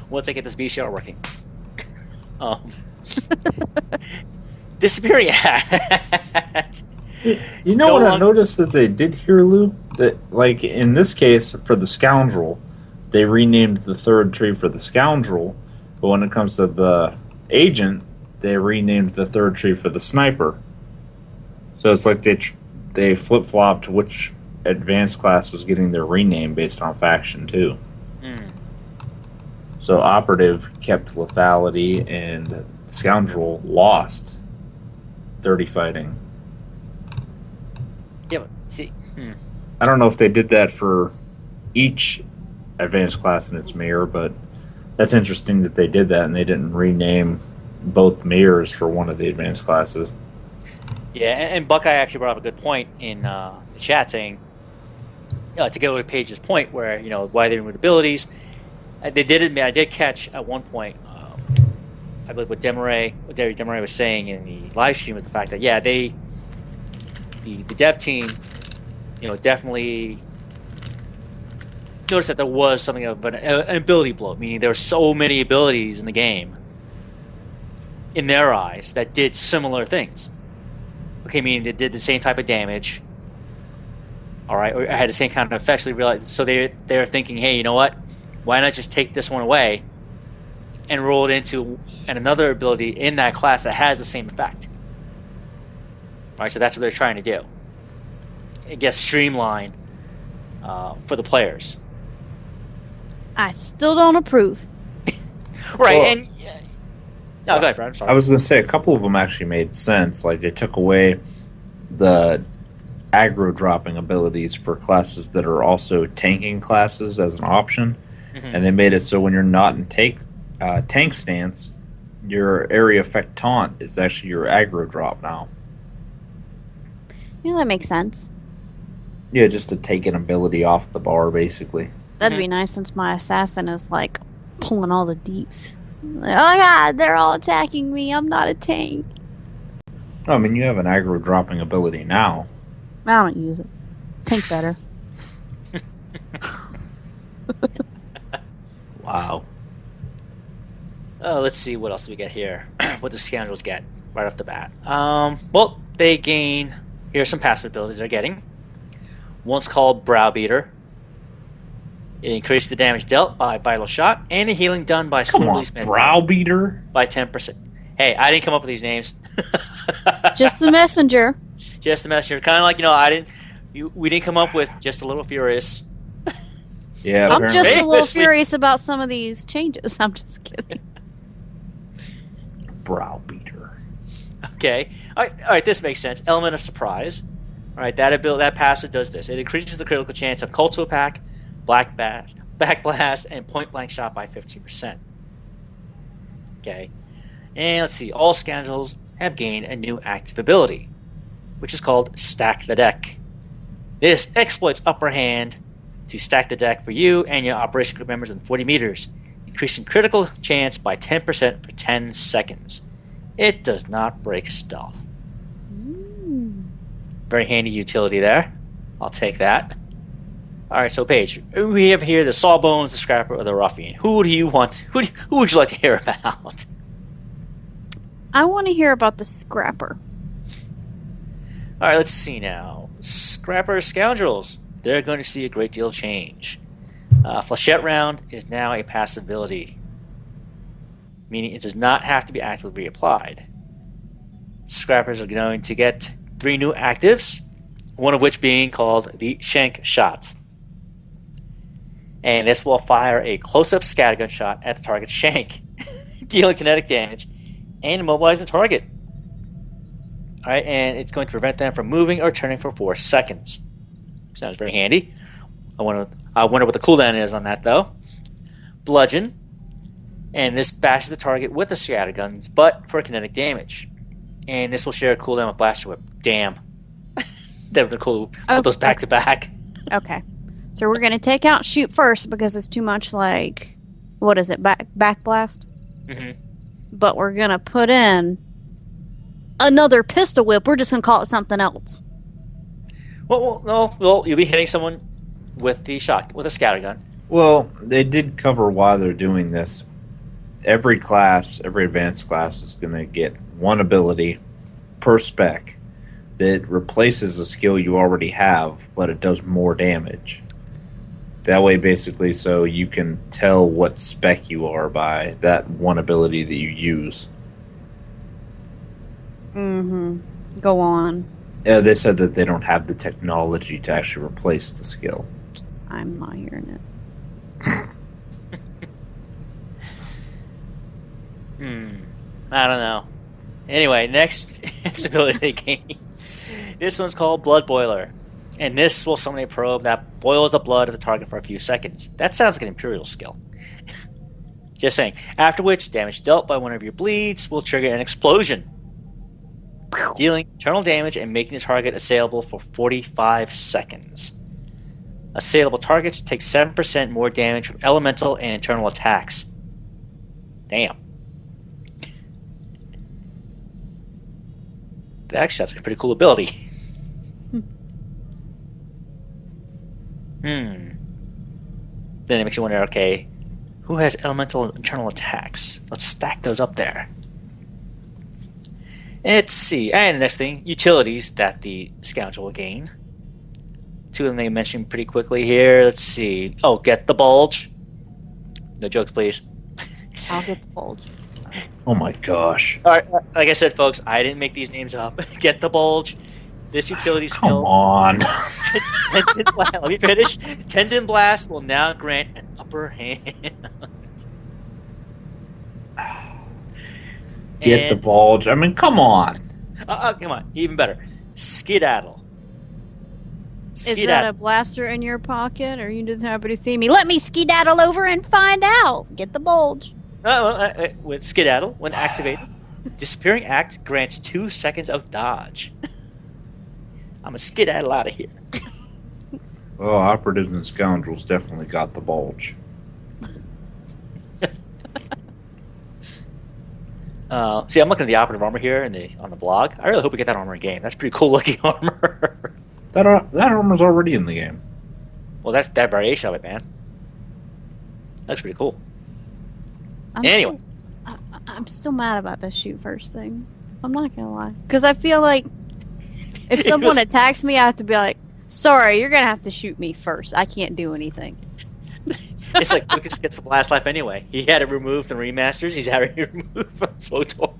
once I get this VCR working. Disappearing Hat. You know what I noticed that they did here, Lou? That, like, in this case, for the Scoundrel, they renamed the third tree for the Scoundrel, but when it comes to the Agent, they renamed the third tree for the Sniper. So it's like they flip-flopped which advanced class was getting their rename based on faction, too. So Operative kept lethality, and Scoundrel lost 30 fighting. Yeah, but see, I don't know if they did that for each advanced class in its mirror, but that's interesting that they did that and they didn't rename both mirrors for one of the advanced classes. yeah, and Buckeye actually brought up a good point in the chat, saying to go with Paige's point, where why they removed abilities. They did admit, I did catch at one point, I believe what Derry Demaray was saying in the live stream was the fact that the dev team, definitely noticed that there was something of an ability bloat, meaning there were so many abilities in the game, in their eyes, that did similar things. Okay, meaning they did the same type of damage. All right, or had the same kind of effects. So they're thinking, hey, you know what? Why not just take this one away and roll it into another ability in that class that has the same effect? All right, so that's what they're trying to do. It gets streamlined for the players. I still don't approve. Right, Well, and no, go ahead, Brad. I'm sorry. I was going to say a couple of them actually made sense. Like they took away the aggro dropping abilities for classes that are also tanking classes as an option, and they made it so when you're not in tank stance, your area effect taunt is actually your aggro drop now. Yeah, that makes sense. Yeah, just to take an ability off the bar, basically. That'd be nice since my assassin is like pulling all the deeps. Like, oh god, they're all attacking me. I'm not a tank. No, I mean, you have an aggro dropping ability now. I don't use it. Tank better. Wow. Let's see what else do we get here. What the scoundrels get right off the bat. Well, they gain. Here's some passive abilities they're getting. One's called Browbeater. It increases the damage dealt by vital shot and the healing done by Come slow on, release mana Browbeater. by 10%. Hey, I didn't come up with these names. Just the messenger. Just the messenger. Kind of like, we didn't come up with Just a Little Furious. Yeah, I'm apparently. just a little Basically- furious about some of these changes. I'm just kidding. Browbeater. Okay. All right, this makes sense. Element of surprise. All right, that passive does this. It increases the critical chance of Cult to Attack, Back Blast, and Point Blank Shot by 15%. Okay. And let's see. All scoundrels have gained a new active ability, which is called Stack the Deck. This exploits Upper Hand to stack the deck for you and your operation group members in 40 meters, increasing critical chance by 10% for 10 seconds. It does not break stealth. Very handy utility there. I'll take that. Alright, so Paige, we have here the Sawbones, the Scrapper, or the Ruffian. Who do you want? Who would you like to hear about? I want to hear about the scrapper. Alright, let's see now. Scrapper Scoundrels. They're going to see a great deal of change. Flechette Round is now a passive ability, meaning it does not have to be actively reapplied. Scrappers are going to get 3 new actives, one of which being called the Shank Shot. And this will fire a close-up scattergun shot at the target's shank, dealing kinetic damage and immobilize the target. Alright, and it's going to prevent them from moving or turning for 4 seconds. Sounds very handy. I wonder what the cooldown is on that, though. Bludgeon. And this bashes the target with the scatterguns, but for kinetic damage. And this will share a cooldown with Blaster Whip. Damn. That would be cool. Put those back to back. Okay. So we're going to take out shoot first because it's too much like, what is it, back blast? Mm-hmm. But we're going to put in another pistol whip. We're just going to call it something else. Well, you'll be hitting someone with the shot, with a scattergun. Well, they did cover why they're doing this. Every advanced class is going to get one ability per spec that replaces a skill you already have, but it does more damage. That way, basically, so you can tell what spec you are by that one ability that you use. Mm-hmm. Go on. They said that they don't have the technology to actually replace the skill. I'm not hearing it. I don't know. Anyway, next ability they gain. This one's called Blood Boiler. And this will summon a probe that boils the blood of the target for a few seconds. That sounds like an Imperial skill. Just saying. After which, damage dealt by one of your bleeds will trigger an explosion, dealing internal damage and making the target assailable for 45 seconds. Assailable targets take 7% more damage from elemental and internal attacks. Damn. Actually, that's a pretty cool ability. Then it makes you wonder, okay, who has elemental and internal attacks? Let's stack those up there. Let's see. And the next thing, utilities that the Scoundrel will gain. 2 of them they mentioned pretty quickly here. Let's see. Oh, get the bulge. No jokes, please. I'll get the bulge. Oh my gosh. All right, like I said, folks, I didn't make these names up. Get the bulge. This utility Come skill. on. Tendon Blast. Let me finish. Tendon Blast will now grant an upper hand. Get the bulge. I mean, come on. Come on, even better. Skedaddle. Is that a blaster in your pocket, or are you just happy to see me? Let me skedaddle over and find out. Get the bulge. With Skedaddle, when activated, Disappearing Act grants 2 seconds of dodge. I'm a skedaddle out of here. Oh, operatives and scoundrels definitely got the bulge. See, I'm looking at the operative armor here on the blog. I really hope we get that armor in game. That's pretty cool looking armor. That armor's already in the game. Well, that's that variation of it, man. That's pretty cool. I'm Anyway. I'm still mad about the shoot first thing. I'm not gonna lie, because I feel like if someone attacks me, I have to be like, "Sorry, you're gonna have to shoot me first. I can't do anything." It's like Lucas gets the last life anyway. He had it removed in remasters. He's having it removed from SWTOR.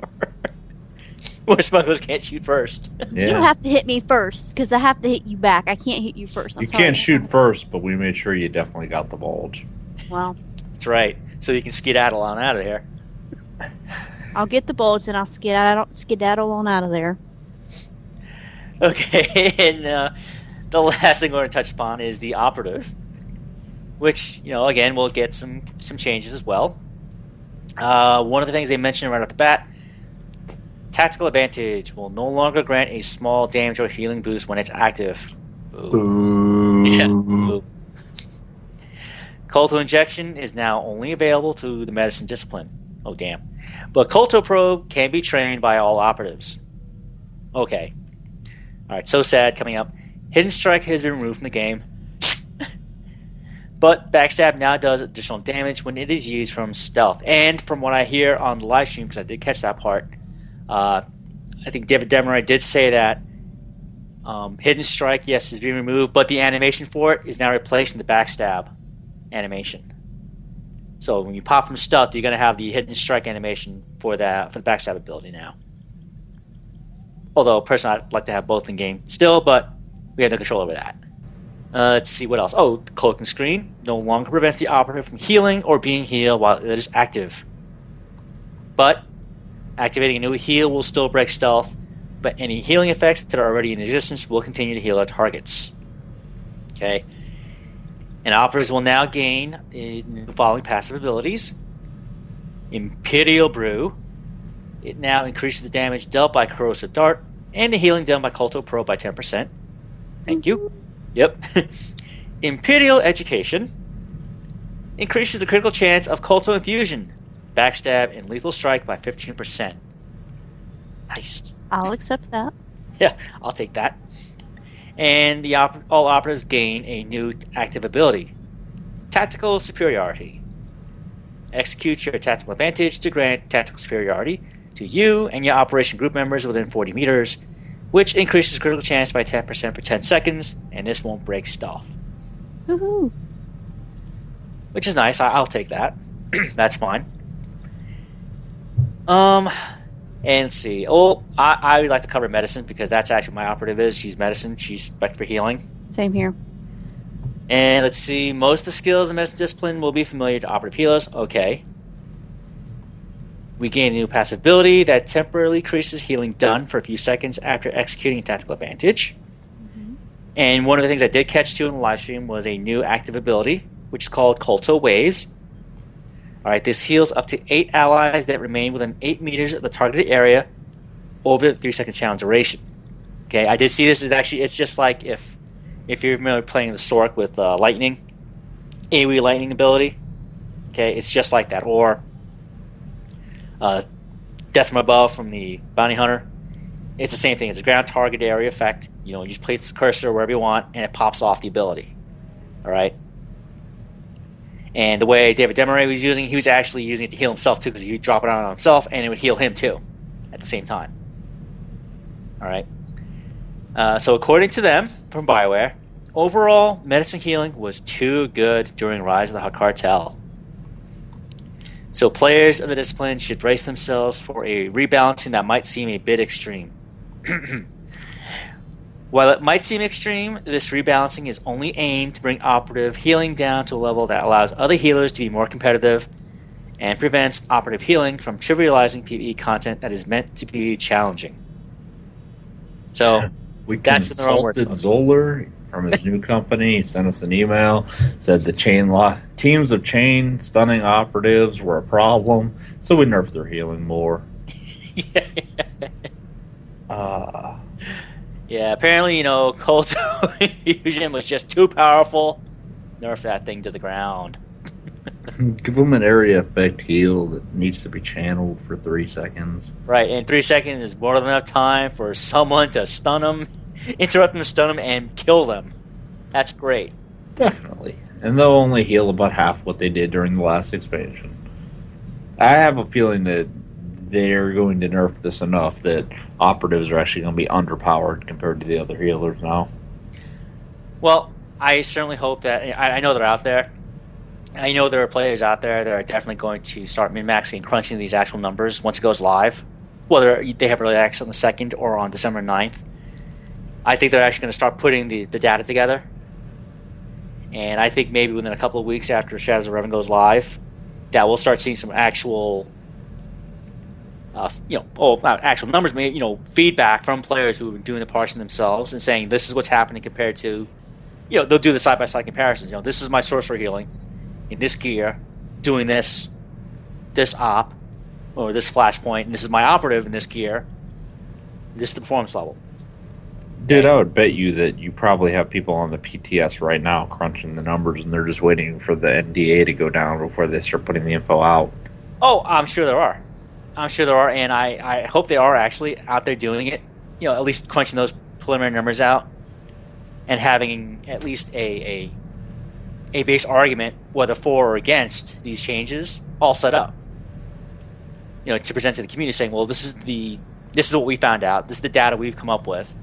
Where smugglers can't shoot first. You have to hit me first, because I have to hit you back. I can't hit you first. You can't shoot first, but we made sure you definitely got the bulge. Well, That's right. So you can skedaddle on out of here. I'll get the bulge and I'll skedaddle on out of there. Okay, and the last thing we're going to touch upon is the operative, which, again, we'll get some changes as well. One of the things they mentioned right off the bat, tactical advantage will no longer grant a small damage or healing boost when it's active. Boo. Yeah. Boo. Kolto injection is now only available to the medicine discipline. Oh, damn. But Kolto probe can be trained by all operatives. Okay. Alright, so sad coming up. Hidden Strike has been removed from the game. But Backstab now does additional damage when it is used from stealth. And from what I hear on the live stream, because I did catch that part, I think David Demeray did say that Hidden Strike, yes, is being removed, but the animation for it is now replacing the Backstab animation. So when you pop from stealth, you're going to have the Hidden Strike animation for the Backstab ability now. Although, personally, I'd like to have both in game still, but we have no control over that. Let's see what else. Oh, the cloaking screen no longer prevents the operative from healing or being healed while it is active. But activating a new heal will still break stealth, but any healing effects that are already in existence will continue to heal their targets. Okay. And operatives will now gain the following passive abilities. Imperial Brew. It now increases the damage dealt by Corrosive Dart and the healing done by Kolto Probe by 10%. Thank you. Yep. Imperial Education increases the critical chance of Kolto Infusion, Backstab, and Lethal Strike by 15%. Nice. I'll accept that. Yeah, I'll take that. And all operatives gain a new active ability, Tactical Superiority. Execute your tactical advantage to grant tactical superiority to you and your operation group members within 40 meters, which increases critical chance by 10% for 10 seconds, and this won't break stealth. Woohoo! Which is nice. I'll take that. That's fine. And let's see. Oh, I would like to cover medicine because that's actually what my operative is. She's medicine. She's spec for healing. Same here. And let's see. Most of the skills in medicine discipline will be familiar to operative healers. Okay. We gain a new passive ability that temporarily increases healing done for a few seconds after executing a tactical advantage. Mm-hmm. And one of the things I did catch too in the live stream was a new active ability, which is called Kolto Waves. Alright, this heals up to 8 allies that remain within 8 meters of the targeted area over the 3-second challenge duration. Okay, I did see this is actually, it's just like if you're familiar with playing the Sork with lightning, AoE lightning ability. Okay, it's just like that. Or Death from Above from the Bounty Hunter. It's the same thing. It's a ground target area effect. You just place the cursor wherever you want, and it pops off the ability. Alright? And the way David Demeray was using, he was actually using it to heal himself too, because he would drop it on himself, and it would heal him too, at the same time. Alright? So according to them, from BioWare, overall, medicine healing was too good during Rise of the Cartel. So players of the discipline should brace themselves for a rebalancing that might seem a bit extreme. While it might seem extreme, this rebalancing is only aimed to bring operative healing down to a level that allows other healers to be more competitive and prevents operative healing from trivializing PvE content that is meant to be challenging. So we that's in their own words. consulted Zoller from his new company. He sent us an email, said the teams of chain stunning operatives were a problem, so we nerfed their healing more. Yeah, apparently, Kolto Infusion was just too powerful. Nerf that thing to the ground. Give them an area effect heal that needs to be channeled for 3 seconds. Right, and 3 seconds is more than enough time for someone to stun them, interrupt them, stun them, and kill them. That's great. Definitely. And they'll only heal about half what they did during the last expansion. I have a feeling that they're going to nerf this enough that operatives are actually going to be underpowered compared to the other healers now. Well, I certainly hope that... I know they're out there. I know there are players out there that are definitely going to start min-maxing and crunching these actual numbers once it goes live, whether they have early access on the 2nd or on December 9th. I think they're actually going to start putting the data together. And I think maybe within a couple of weeks after Shadows of Revan goes live, that we'll start seeing some actual, not actual numbers, feedback from players who have been doing the parsing themselves and saying this is what's happening compared to, they'll do the side-by-side comparisons. This is my sorcerer healing in this gear, doing this op, or this flashpoint, and this is my operative in this gear. This is the performance level. Dude, I would bet you that you probably have people on the PTS right now crunching the numbers, and they're just waiting for the NDA to go down before they start putting the info out. Oh, I'm sure there are. And I hope they are actually out there doing it. At least crunching those preliminary numbers out and having at least a base argument, whether for or against these changes, all set up. To present to the community, saying, "Well, this is what we found out. This is the data we've come up with."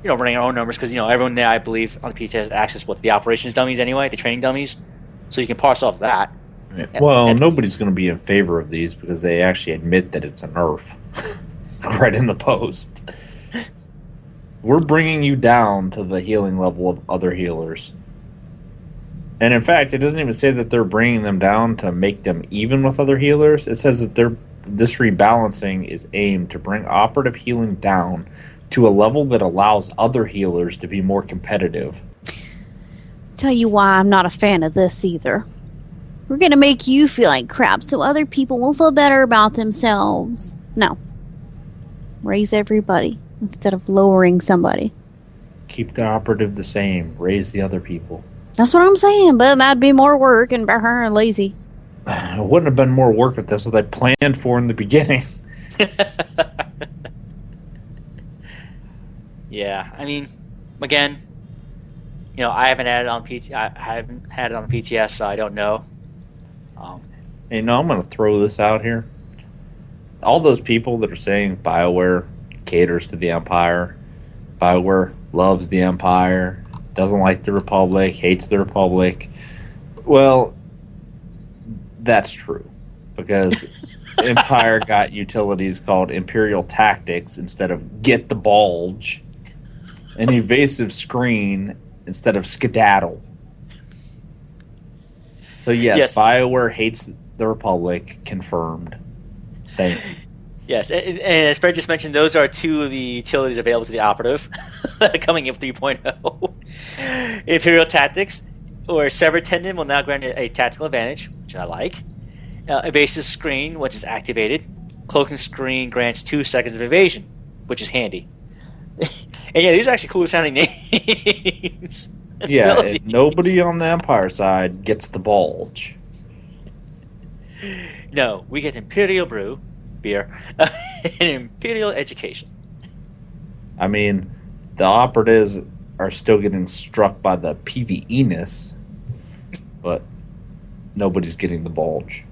Running our own numbers because everyone there, I believe, on the PTS has access to the operations dummies anyway, the training dummies, so you can parse off that. Well, nobody's going to be in favor of these because they actually admit that it's a nerf right in the post. We're bringing you down to the healing level of other healers. And in fact, it doesn't even say that they're bringing them down to make them even with other healers. It says that this rebalancing is aimed to bring operative healing down to a level that allows other healers to be more competitive. Tell you why I'm not a fan of this either. We're going to make you feel like crap so other people will feel better about themselves. No. Raise everybody instead of lowering somebody. Keep the operative the same. Raise the other people. That's what I'm saying, but that'd be more work and lazy. It wouldn't have been more work if that's what I planned for in the beginning. Yeah, I mean, again, I haven't had it on PTS, so I don't know. Hey, I'm going to throw this out here. All those people that are saying BioWare caters to the Empire, BioWare loves the Empire, doesn't like the Republic, hates the Republic. Well, that's true, because Empire got utilities called Imperial Tactics instead of Get the Bulge, an evasive screen instead of Skedaddle. So yes, BioWare hates the Republic, confirmed. Thank you. Yes, and as Fred just mentioned, those are two of the utilities available to the operative coming in 3.0. Imperial Tactics, or Severed Tendon, will now grant a tactical advantage, which I like. Evasive Screen, which is activated. Cloaking Screen grants 2 seconds of evasion, which is handy. And yeah, these are actually cool sounding names. Yeah, and nobody on the Empire side gets the bulge. No, we get Imperial Brew, beer, and Imperial Education. I mean, the operatives are still getting struck by the PvE-ness, but nobody's getting the bulge.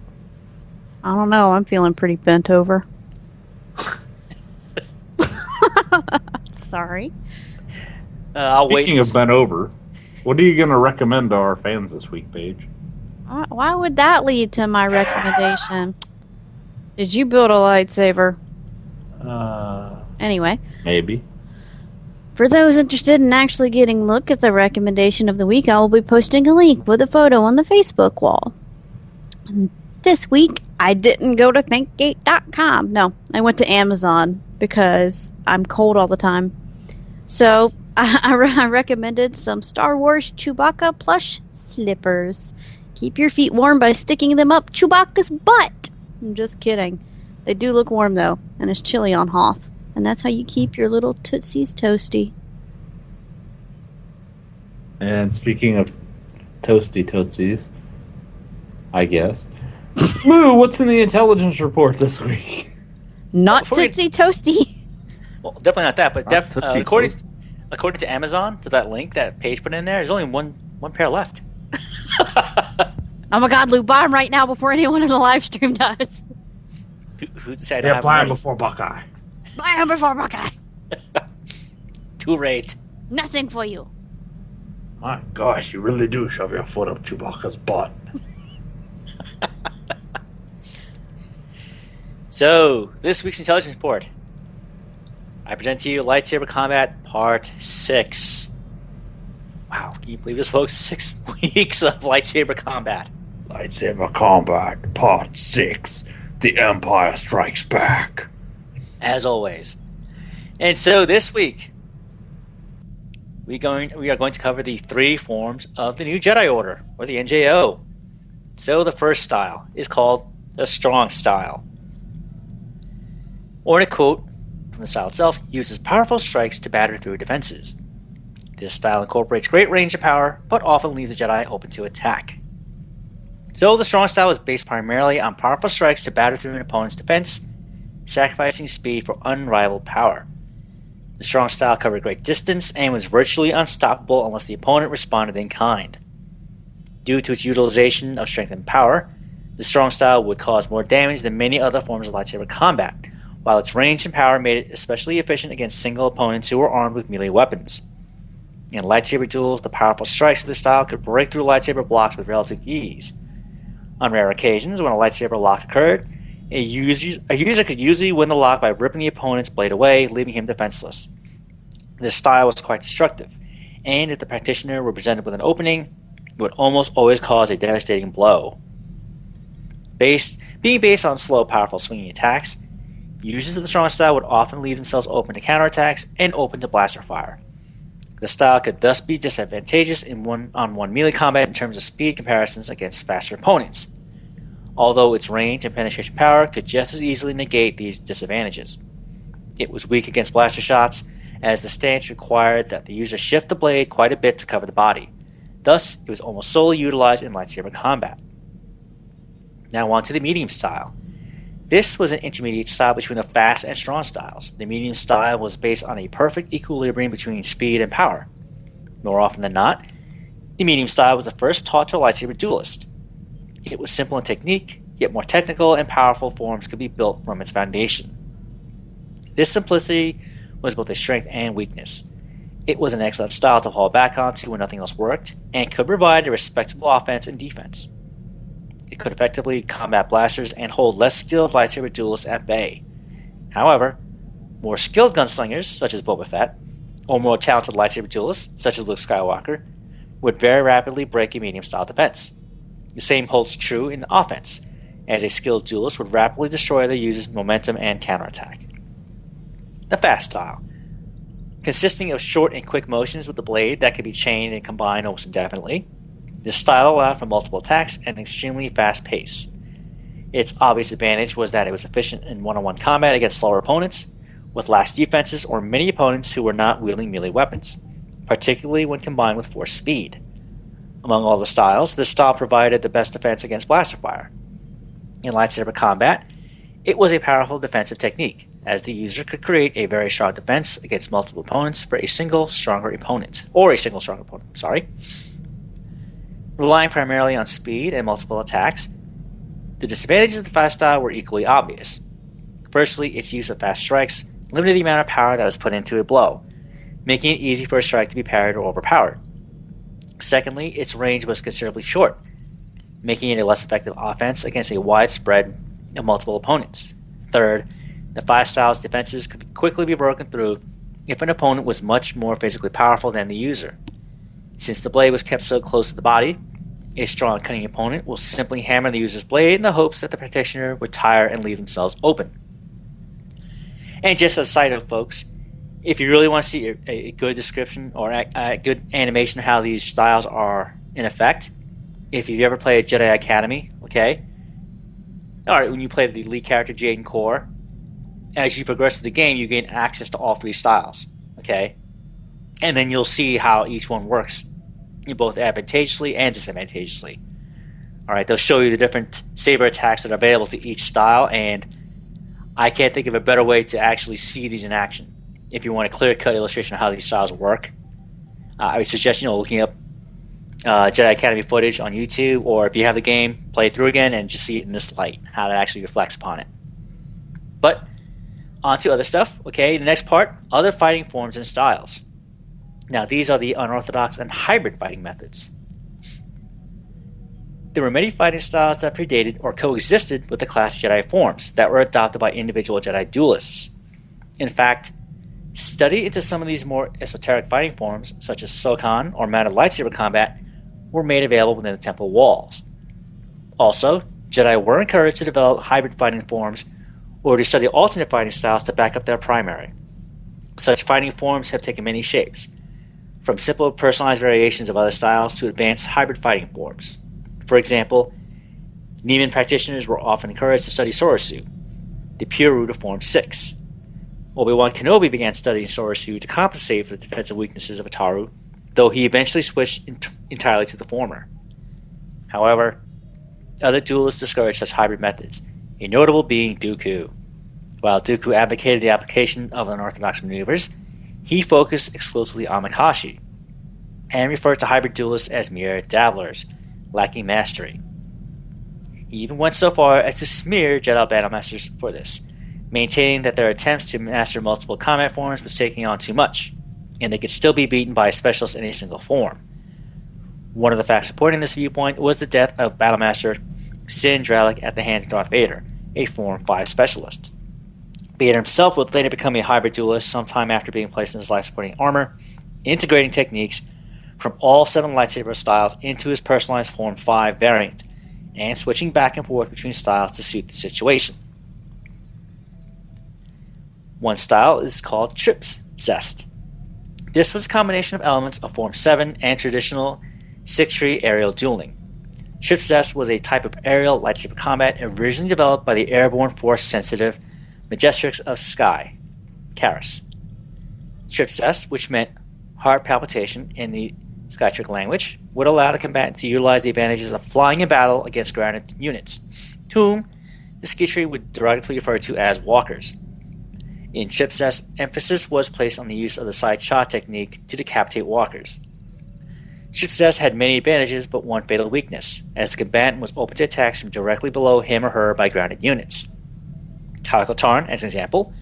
I don't know. I'm feeling pretty bent over. Sorry. Speaking of bent over, what are you going to recommend to our fans this week, Paige? Why would that lead to my recommendation? Did you build a lightsaber? Anyway. Maybe. For those interested in actually getting a look at the recommendation of the week, I will be posting a link with a photo on the Facebook wall. And this week, I didn't go to ThinkGate.com. No, I went to Amazon because I'm cold all the time. So I recommended some Star Wars Chewbacca plush slippers. Keep your feet warm by sticking them up Chewbacca's butt. I'm just kidding. They do look warm, though, and it's chilly on Hoth. And that's how you keep your little Tootsies toasty. And speaking of toasty Tootsies, I guess. Moo, what's in the intelligence report this week? Not Tootsie Toasty. Well, definitely not that, but according to Amazon, to that link that Paige put in there, there's only one pair left. Oh my god, Lou, buy them right now before anyone in the live stream does. Who decided to Yeah, have Brian money? before Buckeye. Buy him before Buckeye. Too late. Nothing for you. My gosh, you really do shove your foot up Chewbacca's butt. So, this week's intelligence report. I present to you Lightsaber Combat Part 6. Wow, can you believe this, folks? 6 weeks of lightsaber combat. Lightsaber Combat Part 6. The Empire Strikes Back. As always. And so, this week, we are going to cover the 3 forms of the new Jedi Order, or the NJO. So, the first style is called the Strong Style. Or in a quote from the style itself, uses powerful strikes to batter through defenses. This style incorporates great range of power, but often leaves the Jedi open to attack. So the Strong Style is based primarily on powerful strikes to batter through an opponent's defense, sacrificing speed for unrivaled power. The Strong Style covered great distance and was virtually unstoppable unless the opponent responded in kind. Due to its utilization of strength and power, the Strong Style would cause more damage than many other forms of lightsaber combat, while its range and power made it especially efficient against single opponents who were armed with melee weapons. In lightsaber duels, the powerful strikes of this style could break through lightsaber blocks with relative ease. On rare occasions, when a lightsaber lock occurred, a user could usually win the lock by ripping the opponent's blade away, leaving him defenseless. This style was quite destructive, and if the practitioner were presented with an opening, it would almost always cause a devastating blow. Being based on slow, powerful swinging attacks, users of the Strong Style would often leave themselves open to counterattacks and open to blaster fire. The style could thus be disadvantageous in one-on-one melee combat in terms of speed comparisons against faster opponents, although its range and penetration power could just as easily negate these disadvantages. It was weak against blaster shots, as the stance required that the user shift the blade quite a bit to cover the body. Thus, it was almost solely utilized in lightsaber combat. Now on to the medium style. This was an intermediate style between the fast and strong styles. The medium style was based on a perfect equilibrium between speed and power. More often than not, the medium style was the first taught to a lightsaber duelist. It was simple in technique, yet more technical and powerful forms could be built from its foundation. This simplicity was both a strength and weakness. It was an excellent style to fall back onto when nothing else worked, and could provide a respectable offense and defense. It could effectively combat blasters and hold less skilled lightsaber duelists at bay. However, more skilled gunslingers, such as Boba Fett, or more talented lightsaber duelists, such as Luke Skywalker, would very rapidly break a medium-style defense. The same holds true in offense, as a skilled duelist would rapidly destroy the user's momentum and counterattack. The fast style, consisting of short and quick motions with the blade that could be chained and combined almost indefinitely. This style allowed for multiple attacks and an extremely fast pace. Its obvious advantage was that it was efficient in one-on-one combat against slower opponents, with lax defenses or many opponents who were not wielding melee weapons, particularly when combined with force speed. Among all the styles, this style provided the best defense against blaster fire. In lightsaber combat, it was a powerful defensive technique, as the user could create a very strong defense against multiple opponents for a single stronger opponent. Relying primarily on speed and multiple attacks, the disadvantages of the fast style were equally obvious. Firstly, its use of fast strikes limited the amount of power that was put into a blow, making it easy for a strike to be parried or overpowered. Secondly, its range was considerably short, making it a less effective offense against a wide spread of multiple opponents. Third, the fast style's defenses could quickly be broken through if an opponent was much more physically powerful than the user. Since the blade was kept so close to the body, a strong cunning opponent will simply hammer the user's blade in the hopes that the practitioner would tire and leave themselves open. And just as a side note, folks, if you really want to see a good description or a good animation of how these styles are in effect, if you've ever played Jedi Academy, okay? Alright, when you play the lead character Jaden Core, as you progress through the game, you gain access to all 3 styles, okay? And then you'll see how each one works, both advantageously and disadvantageously. Alright, they'll show you the different saber attacks that are available to each style, and I can't think of a better way to actually see these in action. If you want a clear-cut illustration of how these styles work, I would suggest looking up Jedi Academy footage on YouTube, or if you have the game, play it through again and just see it in this light, how that actually reflects upon it. But on to other stuff. Okay, the next part, other fighting forms and styles. Now, these are the unorthodox and hybrid fighting methods. There were many fighting styles that predated or coexisted with the classic Jedi forms that were adopted by individual Jedi duelists. In fact, study into some of these more esoteric fighting forms, such as Sokan or mounted lightsaber combat, were made available within the temple walls. Also, Jedi were encouraged to develop hybrid fighting forms or to study alternate fighting styles to back up their primary. Such fighting forms have taken many shapes, from simple personalized variations of other styles to advanced hybrid fighting forms. For example, Neiman practitioners were often encouraged to study Sorasu, the pure root of Form 6. Obi-Wan Kenobi began studying Sorasu to compensate for the defensive weaknesses of Ataru, though he eventually switched entirely to the former. However, other duelists discouraged such hybrid methods, a notable being Dooku. While Dooku advocated the application of unorthodox maneuvers, he focused exclusively on Makashi, and referred to hybrid duelists as mere dabblers, lacking mastery. He even went so far as to smear Jedi Battlemasters for this, maintaining that their attempts to master multiple combat forms was taking on too much, and they could still be beaten by a specialist in a single form. One of the facts supporting this viewpoint was the death of Battlemaster Sin Dralic at the hands of Darth Vader, a Form 5 specialist. Vader himself would later become a hybrid duelist sometime after being placed in his life-supporting armor, integrating techniques from all 7 lightsaber styles into his personalized Form 5 variant, and switching back and forth between styles to suit the situation. One style is called Trip's Zest. This was a combination of elements of Form 7 and traditional 6-tree aerial dueling. Trip's Zest was a type of aerial lightsaber combat originally developed by the airborne force-sensitive Majestrix of Sky, Karis. Trip's Zest, which meant heart palpitation in the Skytrick language, would allow the combatant to utilize the advantages of flying in battle against grounded units, whom the Skitri would derogatorily refer to as walkers. In Trip's Zest, emphasis was placed on the use of the side shot technique to decapitate walkers. Trip's Zest had many advantages, but one fatal weakness, as the combatant was open to attacks from directly below him or her by grounded units. Calico Tarn, as an example,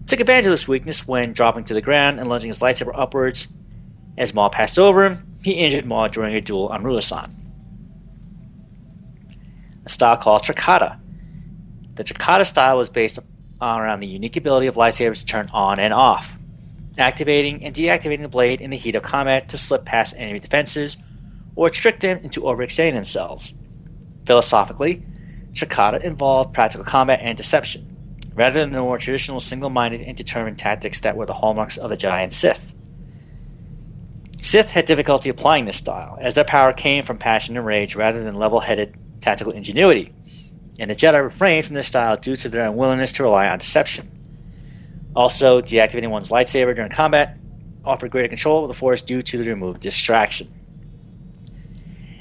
took advantage of this weakness when dropping to the ground and lunging his lightsaber upwards. As Maul passed over him, he injured Maul during a duel on Rulisan. A style called Trikata. The Trikata style was based around the unique ability of lightsabers to turn on and off, activating and deactivating the blade in the heat of combat to slip past enemy defenses or trick them into overextending themselves. Philosophically, Trikata involved practical combat and deception, rather than the more traditional single-minded and determined tactics that were the hallmarks of the Jedi and Sith. Sith had difficulty applying this style, as their power came from passion and rage rather than level-headed tactical ingenuity, and the Jedi refrained from this style due to their unwillingness to rely on deception. Also, deactivating one's lightsaber during combat offered greater control of the Force due to the removed distraction.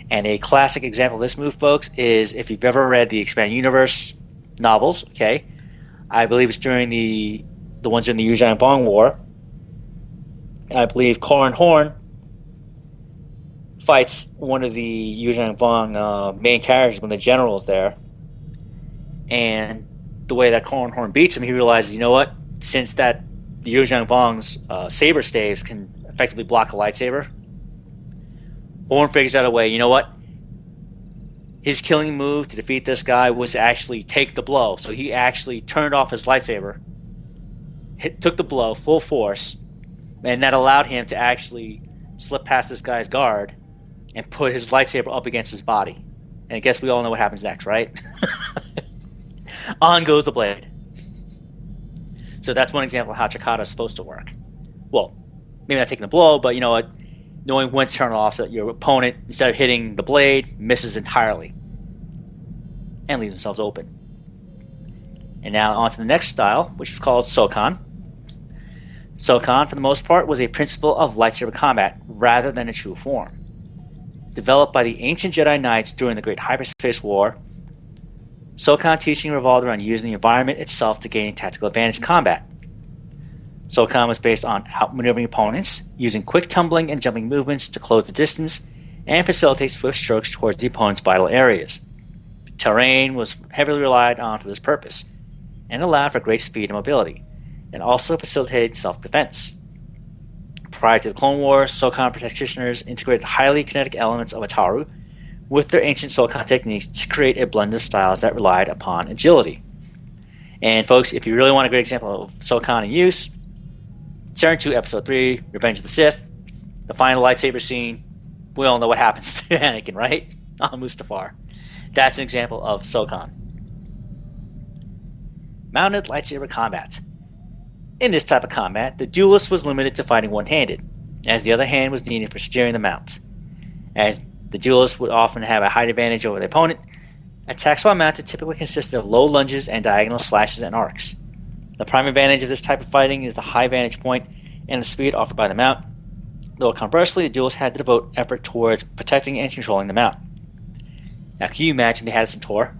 And a classic example of this move, folks, is if you've ever read the Expanded Universe novels, okay, I believe it's during the ones in the Yuuzhan Vong War. I believe Corran Horn fights one of the Yuuzhan Vong main characters, one of the generals there. And the way that Corran Horn beats him, he realizes, you know what? Since the Yuuzhan Vong's saber staves can effectively block a lightsaber, Horn figures out a way, you know what? His killing move to defeat this guy was to actually take the blow. So he actually turned off his lightsaber, took the blow full force, and that allowed him to actually slip past this guy's guard and put his lightsaber up against his body. And I guess we all know what happens next, right? On goes the blade. So that's one example of how Trikata is supposed to work. Well, maybe not taking the blow, but you know what? Knowing when to turn it off so that your opponent, instead of hitting the blade, misses entirely and leaves themselves open. And now on to the next style, which is called Sokan. Sokan, for the most part, was a principle of lightsaber combat rather than a true form. Developed by the ancient Jedi Knights during the Great Hyperspace War, Sokan teaching revolved around using the environment itself to gain tactical advantage in combat. Sokan was based on outmaneuvering opponents, using quick tumbling and jumping movements to close the distance and facilitate swift strokes towards the opponent's vital areas. Terrain was heavily relied on for this purpose, and allowed for great speed and mobility, and also facilitated self-defense. Prior to the Clone Wars, Sokan practitioners integrated highly kinetic elements of Ataru with their ancient Sokan techniques to create a blend of styles that relied upon agility. And folks, if you really want a great example of Sokan in use, turn to Episode 3, Revenge of the Sith, the final lightsaber scene. We all know what happens to Anakin, right? On Mustafar. That's an example of Sokan. Mounted lightsaber combat. In this type of combat, the duelist was limited to fighting one-handed, as the other hand was needed for steering the mount. As the duelist would often have a height advantage over the opponent, attacks while mounted typically consisted of low lunges and diagonal slashes and arcs. The prime advantage of this type of fighting is the high vantage point and the speed offered by the mount, though conversely the duelist had to devote effort towards protecting and controlling the mount. Now can you imagine they had a Centaur?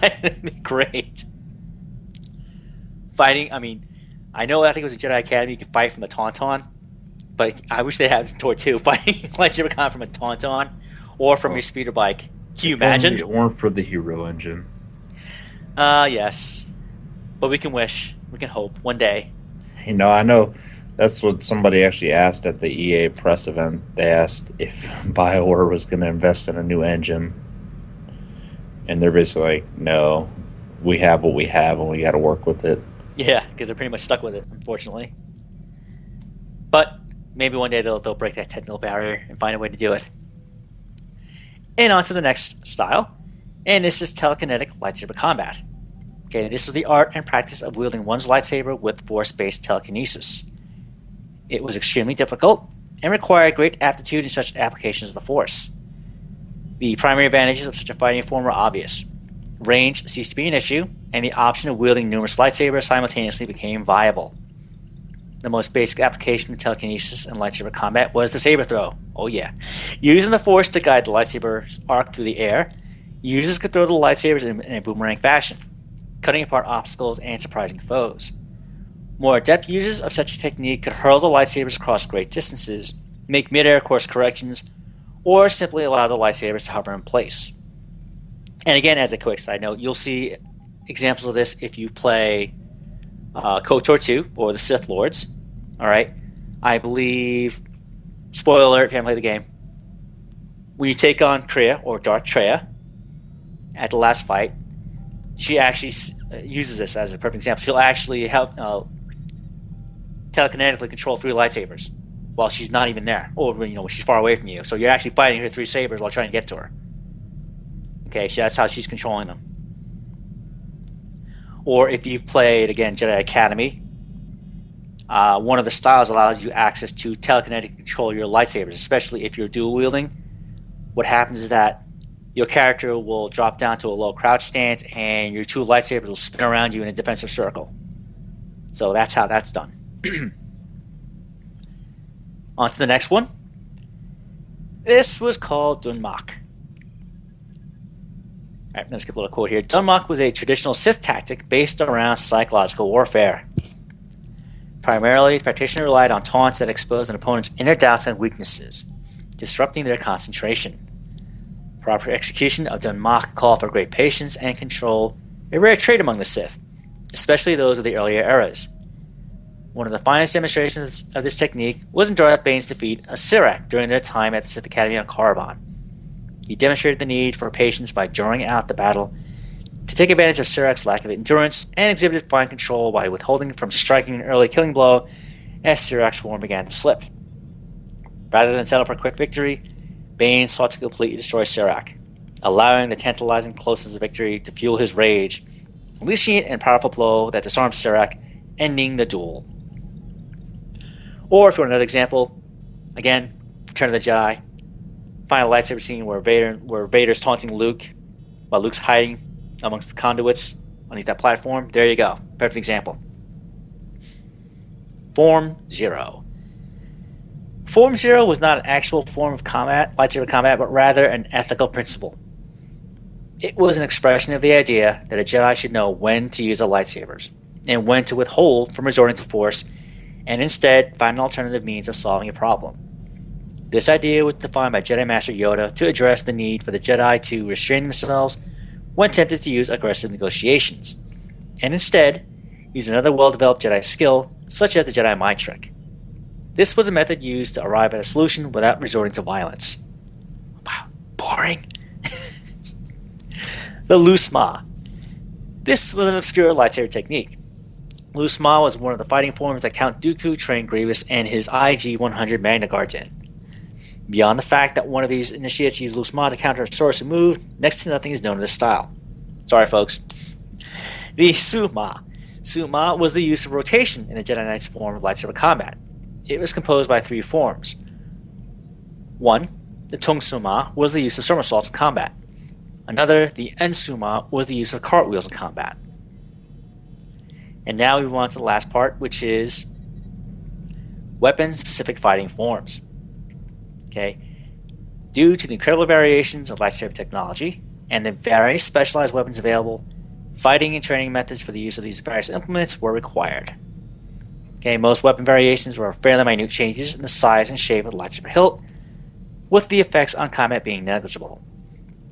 That'd be great. Fighting, I think it was a Jedi Academy, you could fight from a Tauntaun, but I wish they had a Centaur too, fighting lightsaber combat from a Tauntaun or from your speeder bike. Can you imagine? It weren't for the hero engine. Yes. But we can wish, we can hope, one day. I know that's what somebody actually asked at the EA press event. They asked if BioWare was going to invest in a new engine. And they're basically like, no, we have what we have and we got to work with it. Yeah, because they're pretty much stuck with it, unfortunately. But maybe one day they'll break that technical barrier and find a way to do it. And on to the next style. And this is telekinetic lightsaber combat. Okay, this is the art and practice of wielding one's lightsaber with force-based telekinesis. It was extremely difficult and required great aptitude in such applications of the Force. The primary advantages of such a fighting form were obvious. Range ceased to be an issue, and the option of wielding numerous lightsabers simultaneously became viable. The most basic application of telekinesis in lightsaber combat was the saber throw. Oh yeah. Using the Force to guide the lightsaber's arc through the air, users could throw the lightsabers in a boomerang fashion, cutting apart obstacles and surprising foes. More adept users of such a technique could hurl the lightsabers across great distances, make mid-air course corrections, or simply allow the lightsabers to hover in place. And again, as a quick side note, you'll see examples of this if you play KOTOR 2 or the Sith Lords. Alright? I believe, spoiler alert if you haven't played the game, when you take on Kreia, or Darth Treya, at the last fight, she actually uses this as a perfect example. She'll actually help telekinetically control 3 lightsabers while she's not even there, or when she's far away from you. So you're actually fighting her 3 sabers while trying to get to her. Okay, so that's how she's controlling them. Or if you've played, again, Jedi Academy, one of the styles allows you access to telekinetic control your lightsabers, especially if you're dual wielding. What happens is that your character will drop down to a low crouch stance and your 2 lightsabers will spin around you in a defensive circle. So that's how that's done. On to the next one. This was called Dunmak. Alright, let's skip a little quote here. Dunmak was a traditional Sith tactic based around psychological warfare. Primarily, the practitioner relied on taunts that exposed an opponent's inner doubts and weaknesses, disrupting their concentration. Proper execution of Dunmak called for great patience and control, a rare trait among the Sith, especially those of the earlier eras. One of the finest demonstrations of this technique was in Darth Bane's defeat of Sirak during their time at the Sith Academy on Korriban. He demonstrated the need for patience by drawing out the battle to take advantage of Sirak's lack of endurance and exhibited fine control by withholding from striking an early killing blow as Sirak's form began to slip. Rather than settle for a quick victory, Bane sought to completely destroy Sirak, allowing the tantalizing closeness of victory to fuel his rage, unleashing it in a powerful blow that disarmed Sirak, ending the duel. Or if you want another example, again, Return of the Jedi, final lightsaber scene where Vader's taunting Luke while Luke's hiding amongst the conduits underneath that platform. There you go. Perfect example. Form Zero. Form Zero was not an actual form of combat, lightsaber combat, but rather an ethical principle. It was an expression of the idea that a Jedi should know when to use their lightsabers and when to withhold from resorting to force and instead find an alternative means of solving a problem. This idea was defined by Jedi Master Yoda to address the need for the Jedi to restrain themselves when tempted to use aggressive negotiations, and instead use another well-developed Jedi skill, such as the Jedi Mind Trick. This was a method used to arrive at a solution without resorting to violence. Wow, boring. The Loose Ma. This was an obscure lightsaber technique. Loose Ma was one of the fighting forms that Count Dooku trained Grievous and his IG-100 Magna Guards in. Beyond the fact that one of these initiates used Loose Ma to counter a source move, next to nothing is known of this style. Sorry, folks. The Su Ma. Su Ma was the use of rotation in the Jedi Knight's form of lightsaber combat. It was composed by 3 forms. 1. The Tung Su Ma was the use of somersaults in combat. Another, the En Su Ma, was the use of cartwheels in combat. And now we move on to the last part, which is weapon-specific fighting forms. Okay. Due to the incredible variations of lightsaber technology and the various specialized weapons available, fighting and training methods for the use of these various implements were required. Okay, most weapon variations were fairly minute changes in the size and shape of the lightsaber hilt, with the effects on combat being negligible.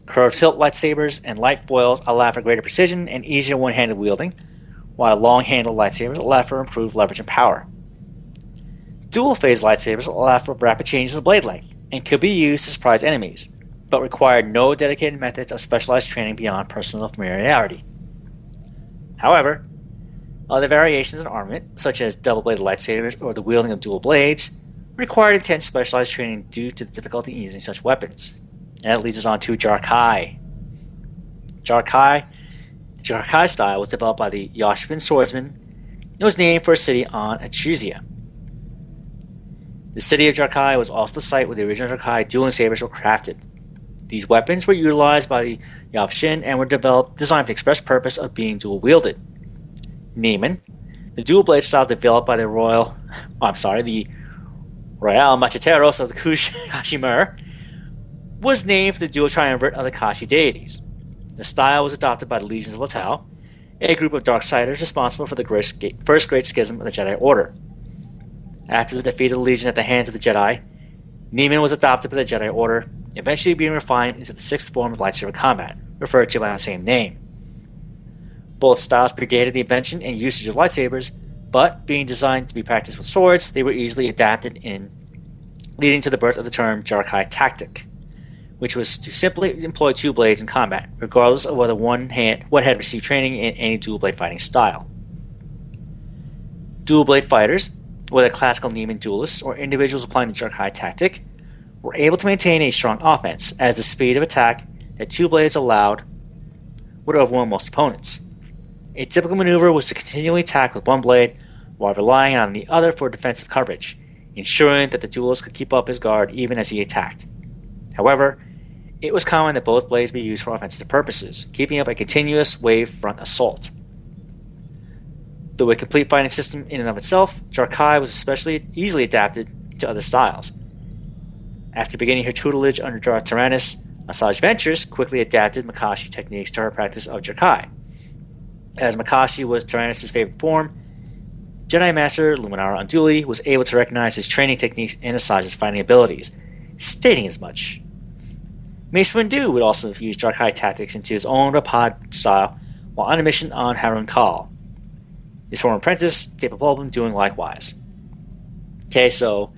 Curved hilt lightsabers and light foils allow for greater precision and easier one-handed wielding, while long-handled lightsabers allow for improved leverage and power. Dual-phase lightsabers allow for rapid changes of blade length and could be used to surprise enemies, but required no dedicated methods of specialized training beyond personal familiarity. However, other variations in armament, such as double-bladed lightsabers or the wielding of dual blades, required intense specialized training due to the difficulty in using such weapons. And that leads us on to Jarkai. The Jarkai style was developed by the Yoshvin swordsman and was named for a city on Atrizia. The city of Jarkai was also the site where the original Jarkai dueling sabers were crafted. These weapons were utilized by the Yavshin and were designed for the express purpose of being dual-wielded. Neiman, the dual blade style developed by the Royal Macheteros of the Kashimir, was named for the dual triumvirate of the Kashi deities. The style was adopted by the Legions of Latau, a group of Darksiders responsible for the first Great Schism of the Jedi Order. After the defeat of the Legion at the hands of the Jedi, Neiman was adopted by the Jedi Order, eventually being refined into the 6th form of lightsaber combat, referred to by the same name. Both styles predated the invention and usage of lightsabers, but being designed to be practiced with swords, they were easily adapted leading to the birth of the term Jarkai tactic, which was to simply employ 2 blades in combat, regardless of whether one had received training in any dual blade fighting style. Dual blade fighters, whether classical Neiman duelists or individuals applying the Jarkai tactic, were able to maintain a strong offense, as the speed of attack that 2 blades allowed would overwhelm most opponents. A typical maneuver was to continually attack with one blade while relying on the other for defensive coverage, ensuring that the duelist could keep up his guard even as he attacked. However, it was common that both blades be used for offensive purposes, keeping up a continuous wave front assault. Though a complete fighting system in and of itself, Jarkai was especially easily adapted to other styles. After beginning her tutelage under Darth Tyrannus, Asajj Ventress quickly adapted Makashi techniques to her practice of Jarkai. As Makashi was Tyrannus' favorite form, Jedi Master Luminara Unduli was able to recognize his training techniques and Asajj's fighting abilities, stating as much. Mace Windu would also use Jarkai tactics into his own Rapad style while on a mission on Harun Kal. His former apprentice, Tapapulbum, doing likewise. Okay, so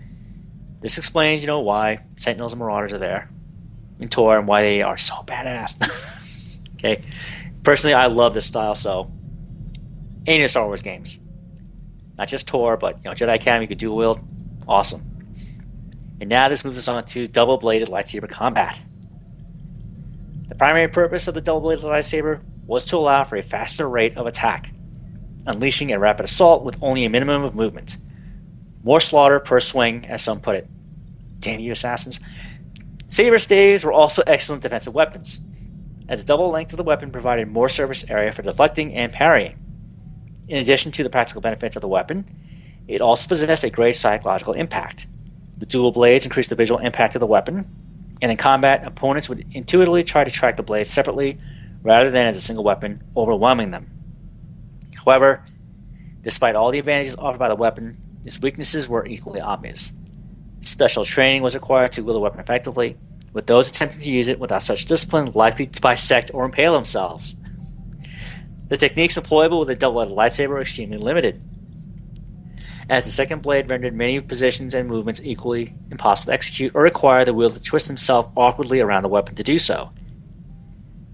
this explains, why Sentinels and Marauders are there in Tor and why they are so badass. Okay, personally, I love this style, so any of the Star Wars games, not just Tor, but Jedi Academy, you could dual wield, awesome. And now this moves us on to double-bladed lightsaber combat. The primary purpose of the double-bladed lightsaber was to allow for a faster rate of attack, unleashing a rapid assault with only a minimum of movement. More slaughter per swing, as some put it. Damn you, assassins. Saber staves were also excellent defensive weapons, as the double length of the weapon provided more surface area for deflecting and parrying. In addition to the practical benefits of the weapon, it also possessed a great psychological impact. The dual blades increased the visual impact of the weapon, and in combat, opponents would intuitively try to track the blades separately rather than as a single weapon, overwhelming them. However, despite all the advantages offered by the weapon, its weaknesses were equally obvious. Special training was required to wield the weapon effectively, with those attempting to use it without such discipline likely to bisect or impale themselves. The techniques employable with a double-edged lightsaber are extremely limited, as the second blade rendered many positions and movements equally impossible to execute or require the wielder to twist himself awkwardly around the weapon to do so.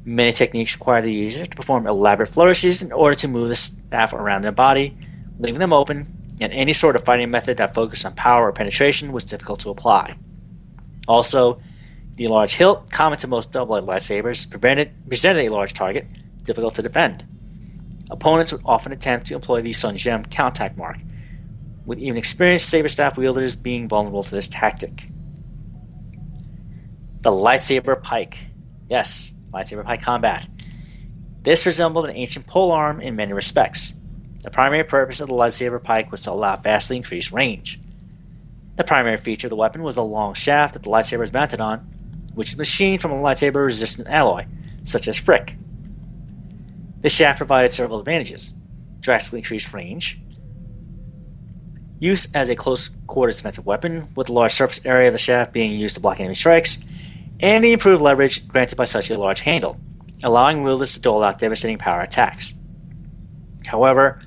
Many techniques require the user to perform elaborate flourishes in order to move the staff around their body, leaving them open, and any sort of fighting method that focused on power or penetration was difficult to apply. Also, the large hilt, common to most double-edged lightsabers, presented a large target, difficult to defend. Opponents would often attempt to employ the Sun Gem contact mark, with even experienced saber staff wielders being vulnerable to this tactic. The lightsaber pike. Yes, lightsaber pike combat. This resembled an ancient polearm in many respects. The primary purpose of the lightsaber pike was to allow vastly increased range. The primary feature of the weapon was the long shaft that the lightsaber is mounted on, which is machined from a lightsaber-resistant alloy, such as frick. This shaft provided several advantages: drastically increased range, use as a close-quarters defensive weapon, with the large surface area of the shaft being used to block enemy strikes, and the improved leverage granted by such a large handle, allowing wielders to dole out devastating power attacks. However,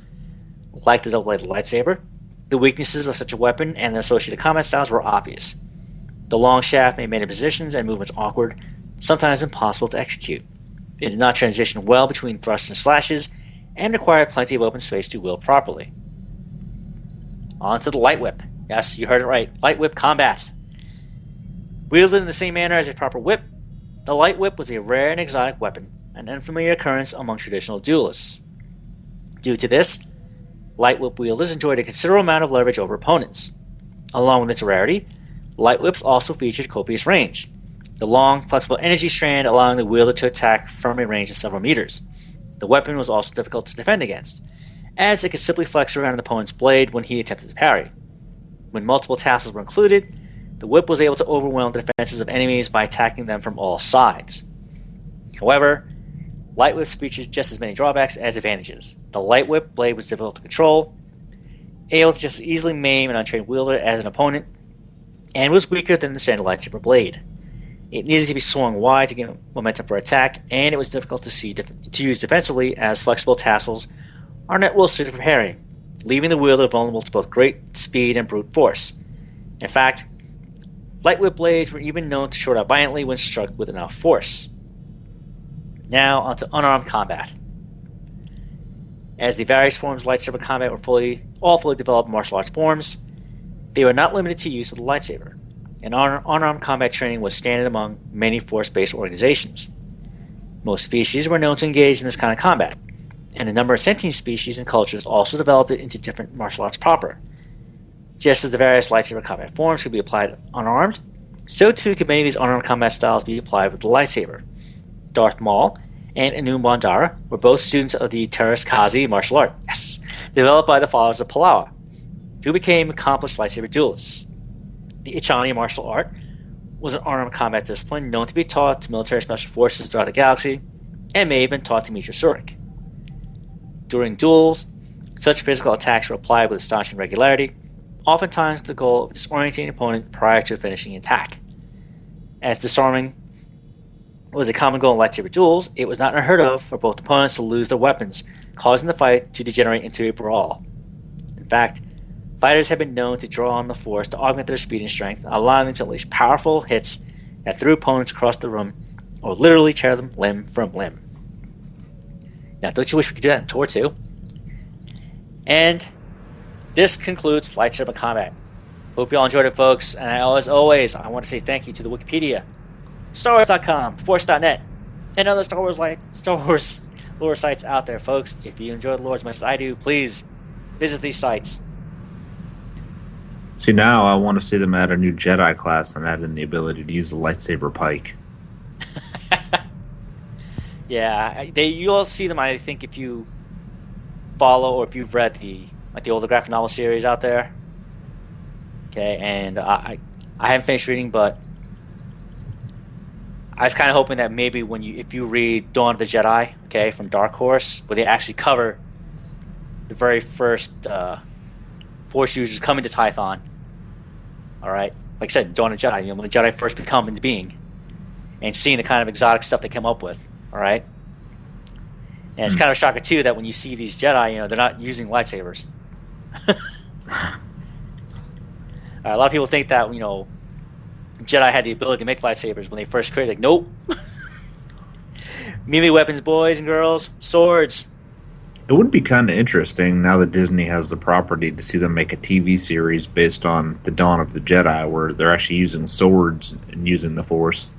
like the double-bladed lightsaber, the weaknesses of such a weapon and the associated combat styles were obvious. The long shaft made many positions and movements awkward, sometimes impossible to execute. It did not transition well between thrusts and slashes, and required plenty of open space to wield properly. On to the light whip. Yes, you heard it right. Light whip combat. Wielded in the same manner as a proper whip, the light whip was a rare and exotic weapon, an unfamiliar occurrence among traditional duelists. Due to this, light whip wielders enjoyed a considerable amount of leverage over opponents. Along with its rarity, light whips also featured copious range, the long, flexible energy strand allowing the wielder to attack from a range of several meters. The weapon was also difficult to defend against, as it could simply flex around an opponent's blade when he attempted to parry. When multiple tassels were included, the whip was able to overwhelm the defenses of enemies by attacking them from all sides. However, light whips featured just as many drawbacks as advantages. The light whip blade was difficult to control, able to just as easily maim an untrained wielder as an opponent, and was weaker than the standard lightsaber blade. It needed to be swung wide to get momentum for attack, and it was difficult to use defensively as flexible tassels are not well suited for parrying, leaving the wielder vulnerable to both great speed and brute force. In fact, light whip blades were even known to short out violently when struck with enough force. Now onto unarmed combat. As the various forms of lightsaber combat were all fully developed martial arts forms, they were not limited to use with the lightsaber, and unarmed combat training was standard among many force-based organizations. Most species were known to engage in this kind of combat, and a number of sentient species and cultures also developed it into different martial arts proper. Just as the various lightsaber combat forms could be applied unarmed, so too could many of these unarmed combat styles be applied with the lightsaber. Darth Maul and Anu Bandara were both students of the Teras Kazi martial art, developed by the followers of Palawa, who became accomplished lightsaber duelists. The Ichani martial art was an unarmed combat discipline known to be taught to military special forces throughout the galaxy, and may have been taught to Mitra Surik. During duels, such physical attacks were applied with astonishing regularity, oftentimes with the goal of disorienting an opponent prior to a finishing attack. As disarming was a common goal in lightsaber duels, it was not unheard of for both opponents to lose their weapons, causing the fight to degenerate into a brawl. In fact, fighters have been known to draw on the force to augment their speed and strength, allowing them to unleash powerful hits that threw opponents across the room or literally tear them limb from limb. Now, don't you wish we could do that in Tor 2? And this concludes lightsaber combat. Hope you all enjoyed it, folks. And as always, I want to say thank you to the Wikipedia, StarWars.com, Force.net, and other Star Wars lore sites out there, folks. If you enjoy the lore as much as I do, please visit these sites. See, now I want to see them add a new Jedi class and add in the ability to use the lightsaber pike. Yeah, you'll see them, I think, if you follow or if you've read the older graphic novel series out there. Okay, and I haven't finished reading, but I was kind of hoping that maybe if you read Dawn of the Jedi, okay, from Dark Horse, where they actually cover the very first Force users coming to Tython. All right, like I said, Dawn of the Jedi, when the Jedi first become into being, and seeing the kind of exotic stuff they come up with. All right, And it's kind of a shocker too that when you see these Jedi, they're not using lightsabers. A lot of people think that Jedi had the ability to make lightsabers when they first created. Like, nope. Melee weapons, boys and girls, swords. It would be kind of interesting now that Disney has the property to see them make a TV series based on the Dawn of the Jedi, where they're actually using swords and using the Force.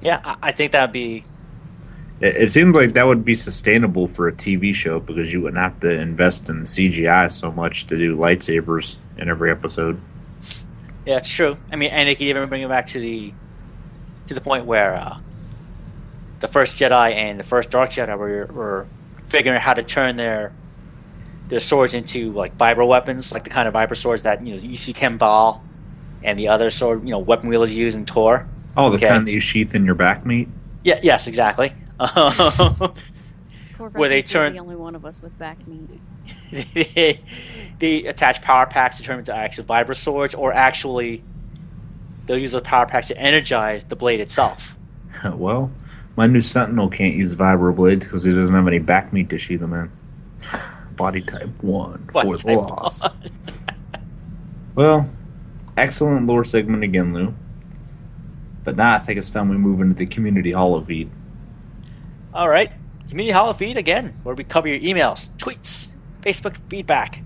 Yeah, I think that would be. It seems like that would be sustainable for a TV show because you wouldn't have to invest in CGI so much to do lightsabers in every episode. Yeah, it's true. I mean, and they could even bring it back to the point where the first Jedi and the first Dark Jedi were figuring out how to turn their swords into like vibro weapons, like the kind of vibro swords that you see Ken Val and the other sword weapon wielders use in Tor. Oh, the kind that you sheath in your back meat? Yeah. Yes. Exactly. Where they turn the only one of us with back meat. they attach power packs to turn into actual vibro swords, or actually they'll use those power packs to energize the blade itself. Well, my new Sentinel can't use vibro blades because he doesn't have any back meat to sheath them in. Body type 1, fourth loss. Well, excellent lore segment again, Lou. But now I think it's time we move into the community holo feed. All right. Community holo feed again, where we cover your emails, tweets, Facebook feedback.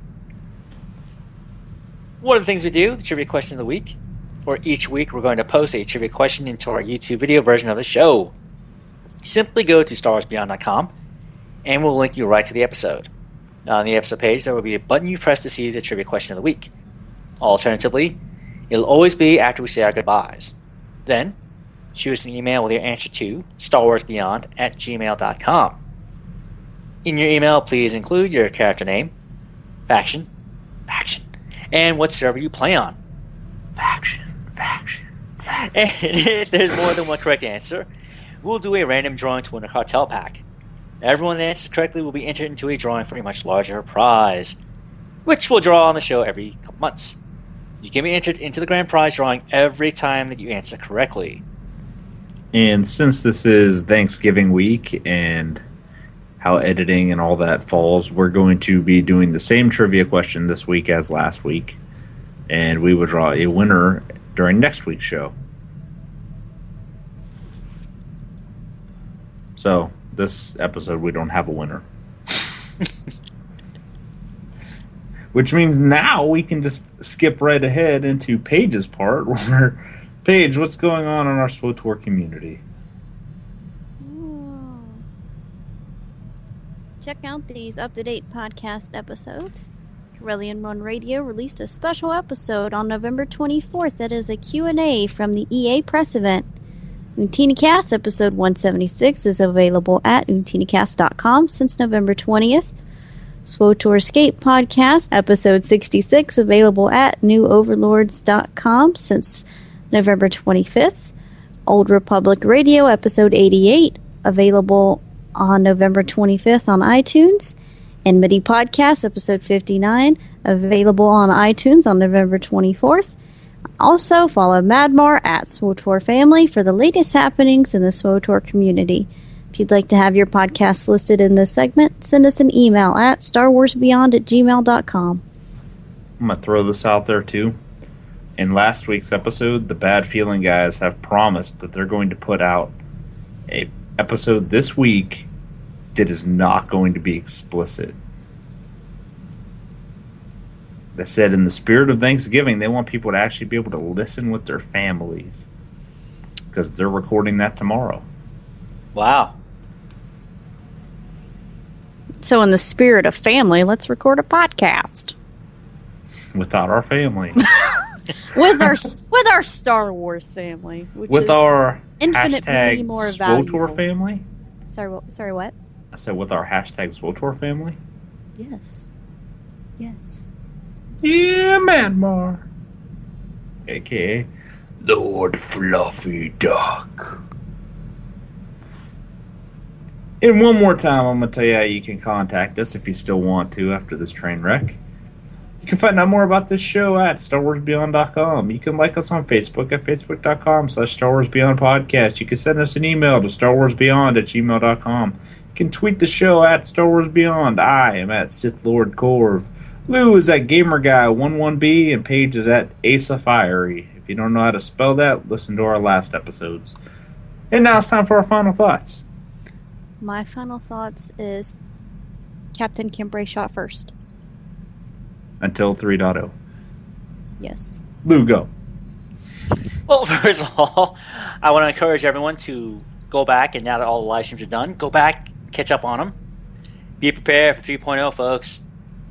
One of the things we do, the trivia question of the week, or each week we're going to post a trivia question into our YouTube video version of the show. Simply go to StarWarsBeyond.com and we'll link you right to the episode. On the episode page, there will be a button you press to see the trivia question of the week. Alternatively, it'll always be after we say our goodbyes. Then, shoot us an email with your answer to StarWarsBeyond@gmail.com. In your email, please include your character name, faction, and what server you play on. Faction. And if there's more than one correct answer, we'll do a random drawing to win a cartel pack. Everyone that answers correctly will be entered into a drawing for a much larger prize, which we'll draw on the show every couple months. You can be entered into the grand prize drawing every time that you answer correctly. And since this is Thanksgiving week and how editing and all that falls, we're going to be doing the same trivia question this week as last week. And we will draw a winner during next week's show. So, this episode we don't have a winner. Which means now we can just skip right ahead into Paige's part, where Paige, what's going on in our SWTOR community? Check out these up-to-date podcast episodes. Corellian One Radio released a special episode on November 24th that is a Q&A from the EA press event. UntinaCast episode 176 is available at untinacast.com since November 20th. SWTOR Escape podcast episode 66 available at newoverlords.com since November 25th. Old Republic Radio episode 88 available on November 25th on iTunes. And MIDI podcast episode 59 available on iTunes on November 24th. Also follow Madmar at SWTOR Family for the latest happenings in the SWTOR community. If you'd like to have your podcast listed in this segment, send us an email at starwarsbeyond@gmail.com. I'm going to throw this out there too. In last week's episode, the Bad Feeling guys have promised that they're going to put out a episode this week that is not going to be explicit. They said in the spirit of Thanksgiving, they want people to actually be able to listen with their families because they're recording that tomorrow. Wow. So in the spirit of family, let's record a podcast. Without our family. with our Star Wars family. Which with is our infinitely hashtag more SWTOR valuable. family? Sorry, what? I said with our hashtag SWTOR family? Yes. Yeah, Madmar. A.K.A. Lord Fluffy Duck. And one more time, I'm going to tell you how you can contact us if you still want to after this train wreck. You can find out more about this show at StarWarsBeyond.com. You can like us on Facebook at Facebook.com/StarWarsBeyond Podcast. You can send us an email to StarWarsBeyond@gmail.com. You can tweet the show at StarWarsBeyond. I am at Sith Lord Corv. Lou is at GamerGuy11B, and Paige is at Asa Fiery. If you don't know how to spell that, listen to our last episodes. And now it's time for our final thoughts. My final thoughts is Captain Kimbre shot first. Until 3.0. Yes. Lou, go. Well, first of all, I want to encourage everyone to go back, and now that all the live streams are done, go back, catch up on them. Be prepared for 3.0, folks.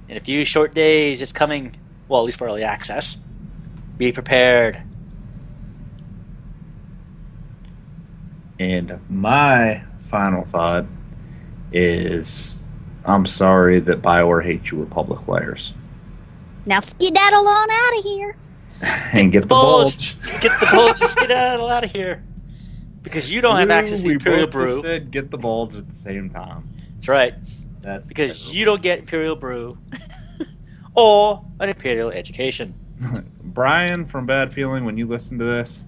In a few short days, it's coming, well, at least for early access. Be prepared. And my final thought is, I'm sorry that BioWare hates you Republic players. Now skedaddle on out of here. And get the bulge. Get the bulge. Just get out of here. Because you don't have access to the Imperial both Brew. said get the bulge at the same time. That's right. That's because terrible. you don't get Imperial Brew or an Imperial education. Brian from Bad Feeling, when you listen to this,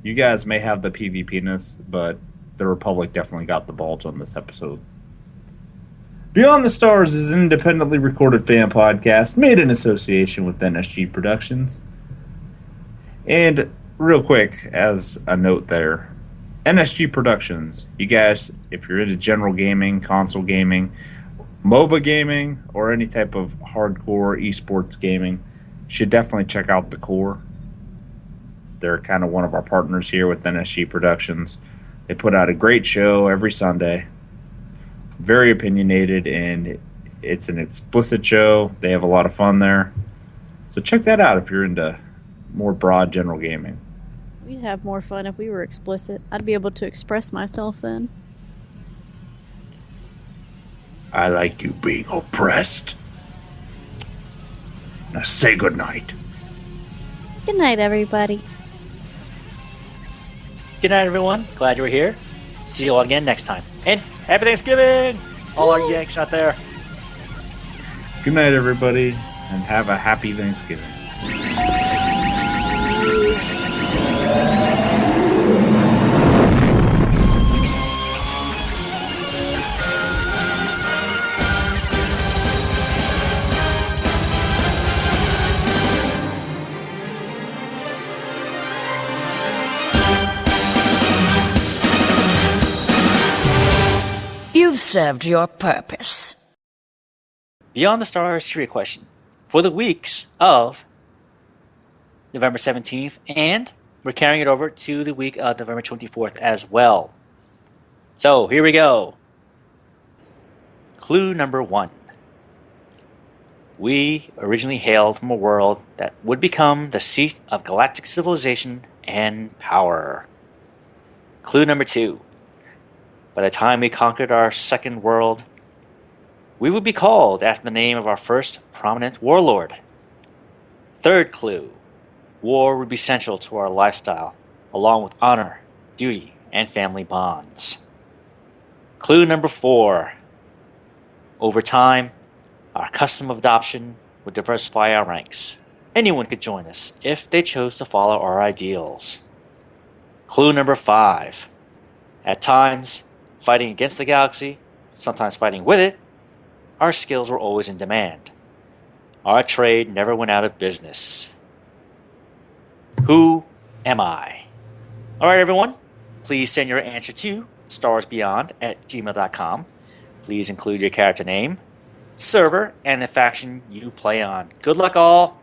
you guys may have the PvP-ness, but the Republic definitely got the bulge on this episode. Beyond the Stars is an independently recorded fan podcast made in association with NSG Productions. And real quick, as a note there, NSG Productions, you guys, if you're into general gaming, console gaming, MOBA gaming, or any type of hardcore esports gaming, should definitely check out The Core. They're kind of one of our partners here with NSG Productions. They put out a great show every Sunday. Very opinionated, and it's an explicit show. They have a lot of fun there. So check that out if you're into more broad general gaming. We'd have more fun if we were explicit. I'd be able to express myself then. I like you being oppressed. Now say goodnight. Good night, everybody. Good night, everyone. Glad you were here. See you all again next time. And happy Thanksgiving! All our Yanks out there. Good night, everybody, and have a happy Thanksgiving. You've served your purpose. Beyond the Stars trivia question for the weeks of November 17th, and we're carrying it over to the week of November 24th as well. So here we go. Clue number 1. We originally hailed from a world that would become the seat of galactic civilization and power. Clue number 2. By the time we conquered our second world, we would be called after the name of our first prominent warlord. Third clue. War would be central to our lifestyle, along with honor, duty, and family bonds. Clue number 4. Over time, our custom of adoption would diversify our ranks. Anyone could join us if they chose to follow our ideals. Clue number 5. At times, fighting against the galaxy, sometimes fighting with it, our skills were always in demand. Our trade never went out of business. Who am I? Alright, everyone. Please send your answer to StarWarsBeyond@gmail.com. Please include your character name, server, and the faction you play on. Good luck, all.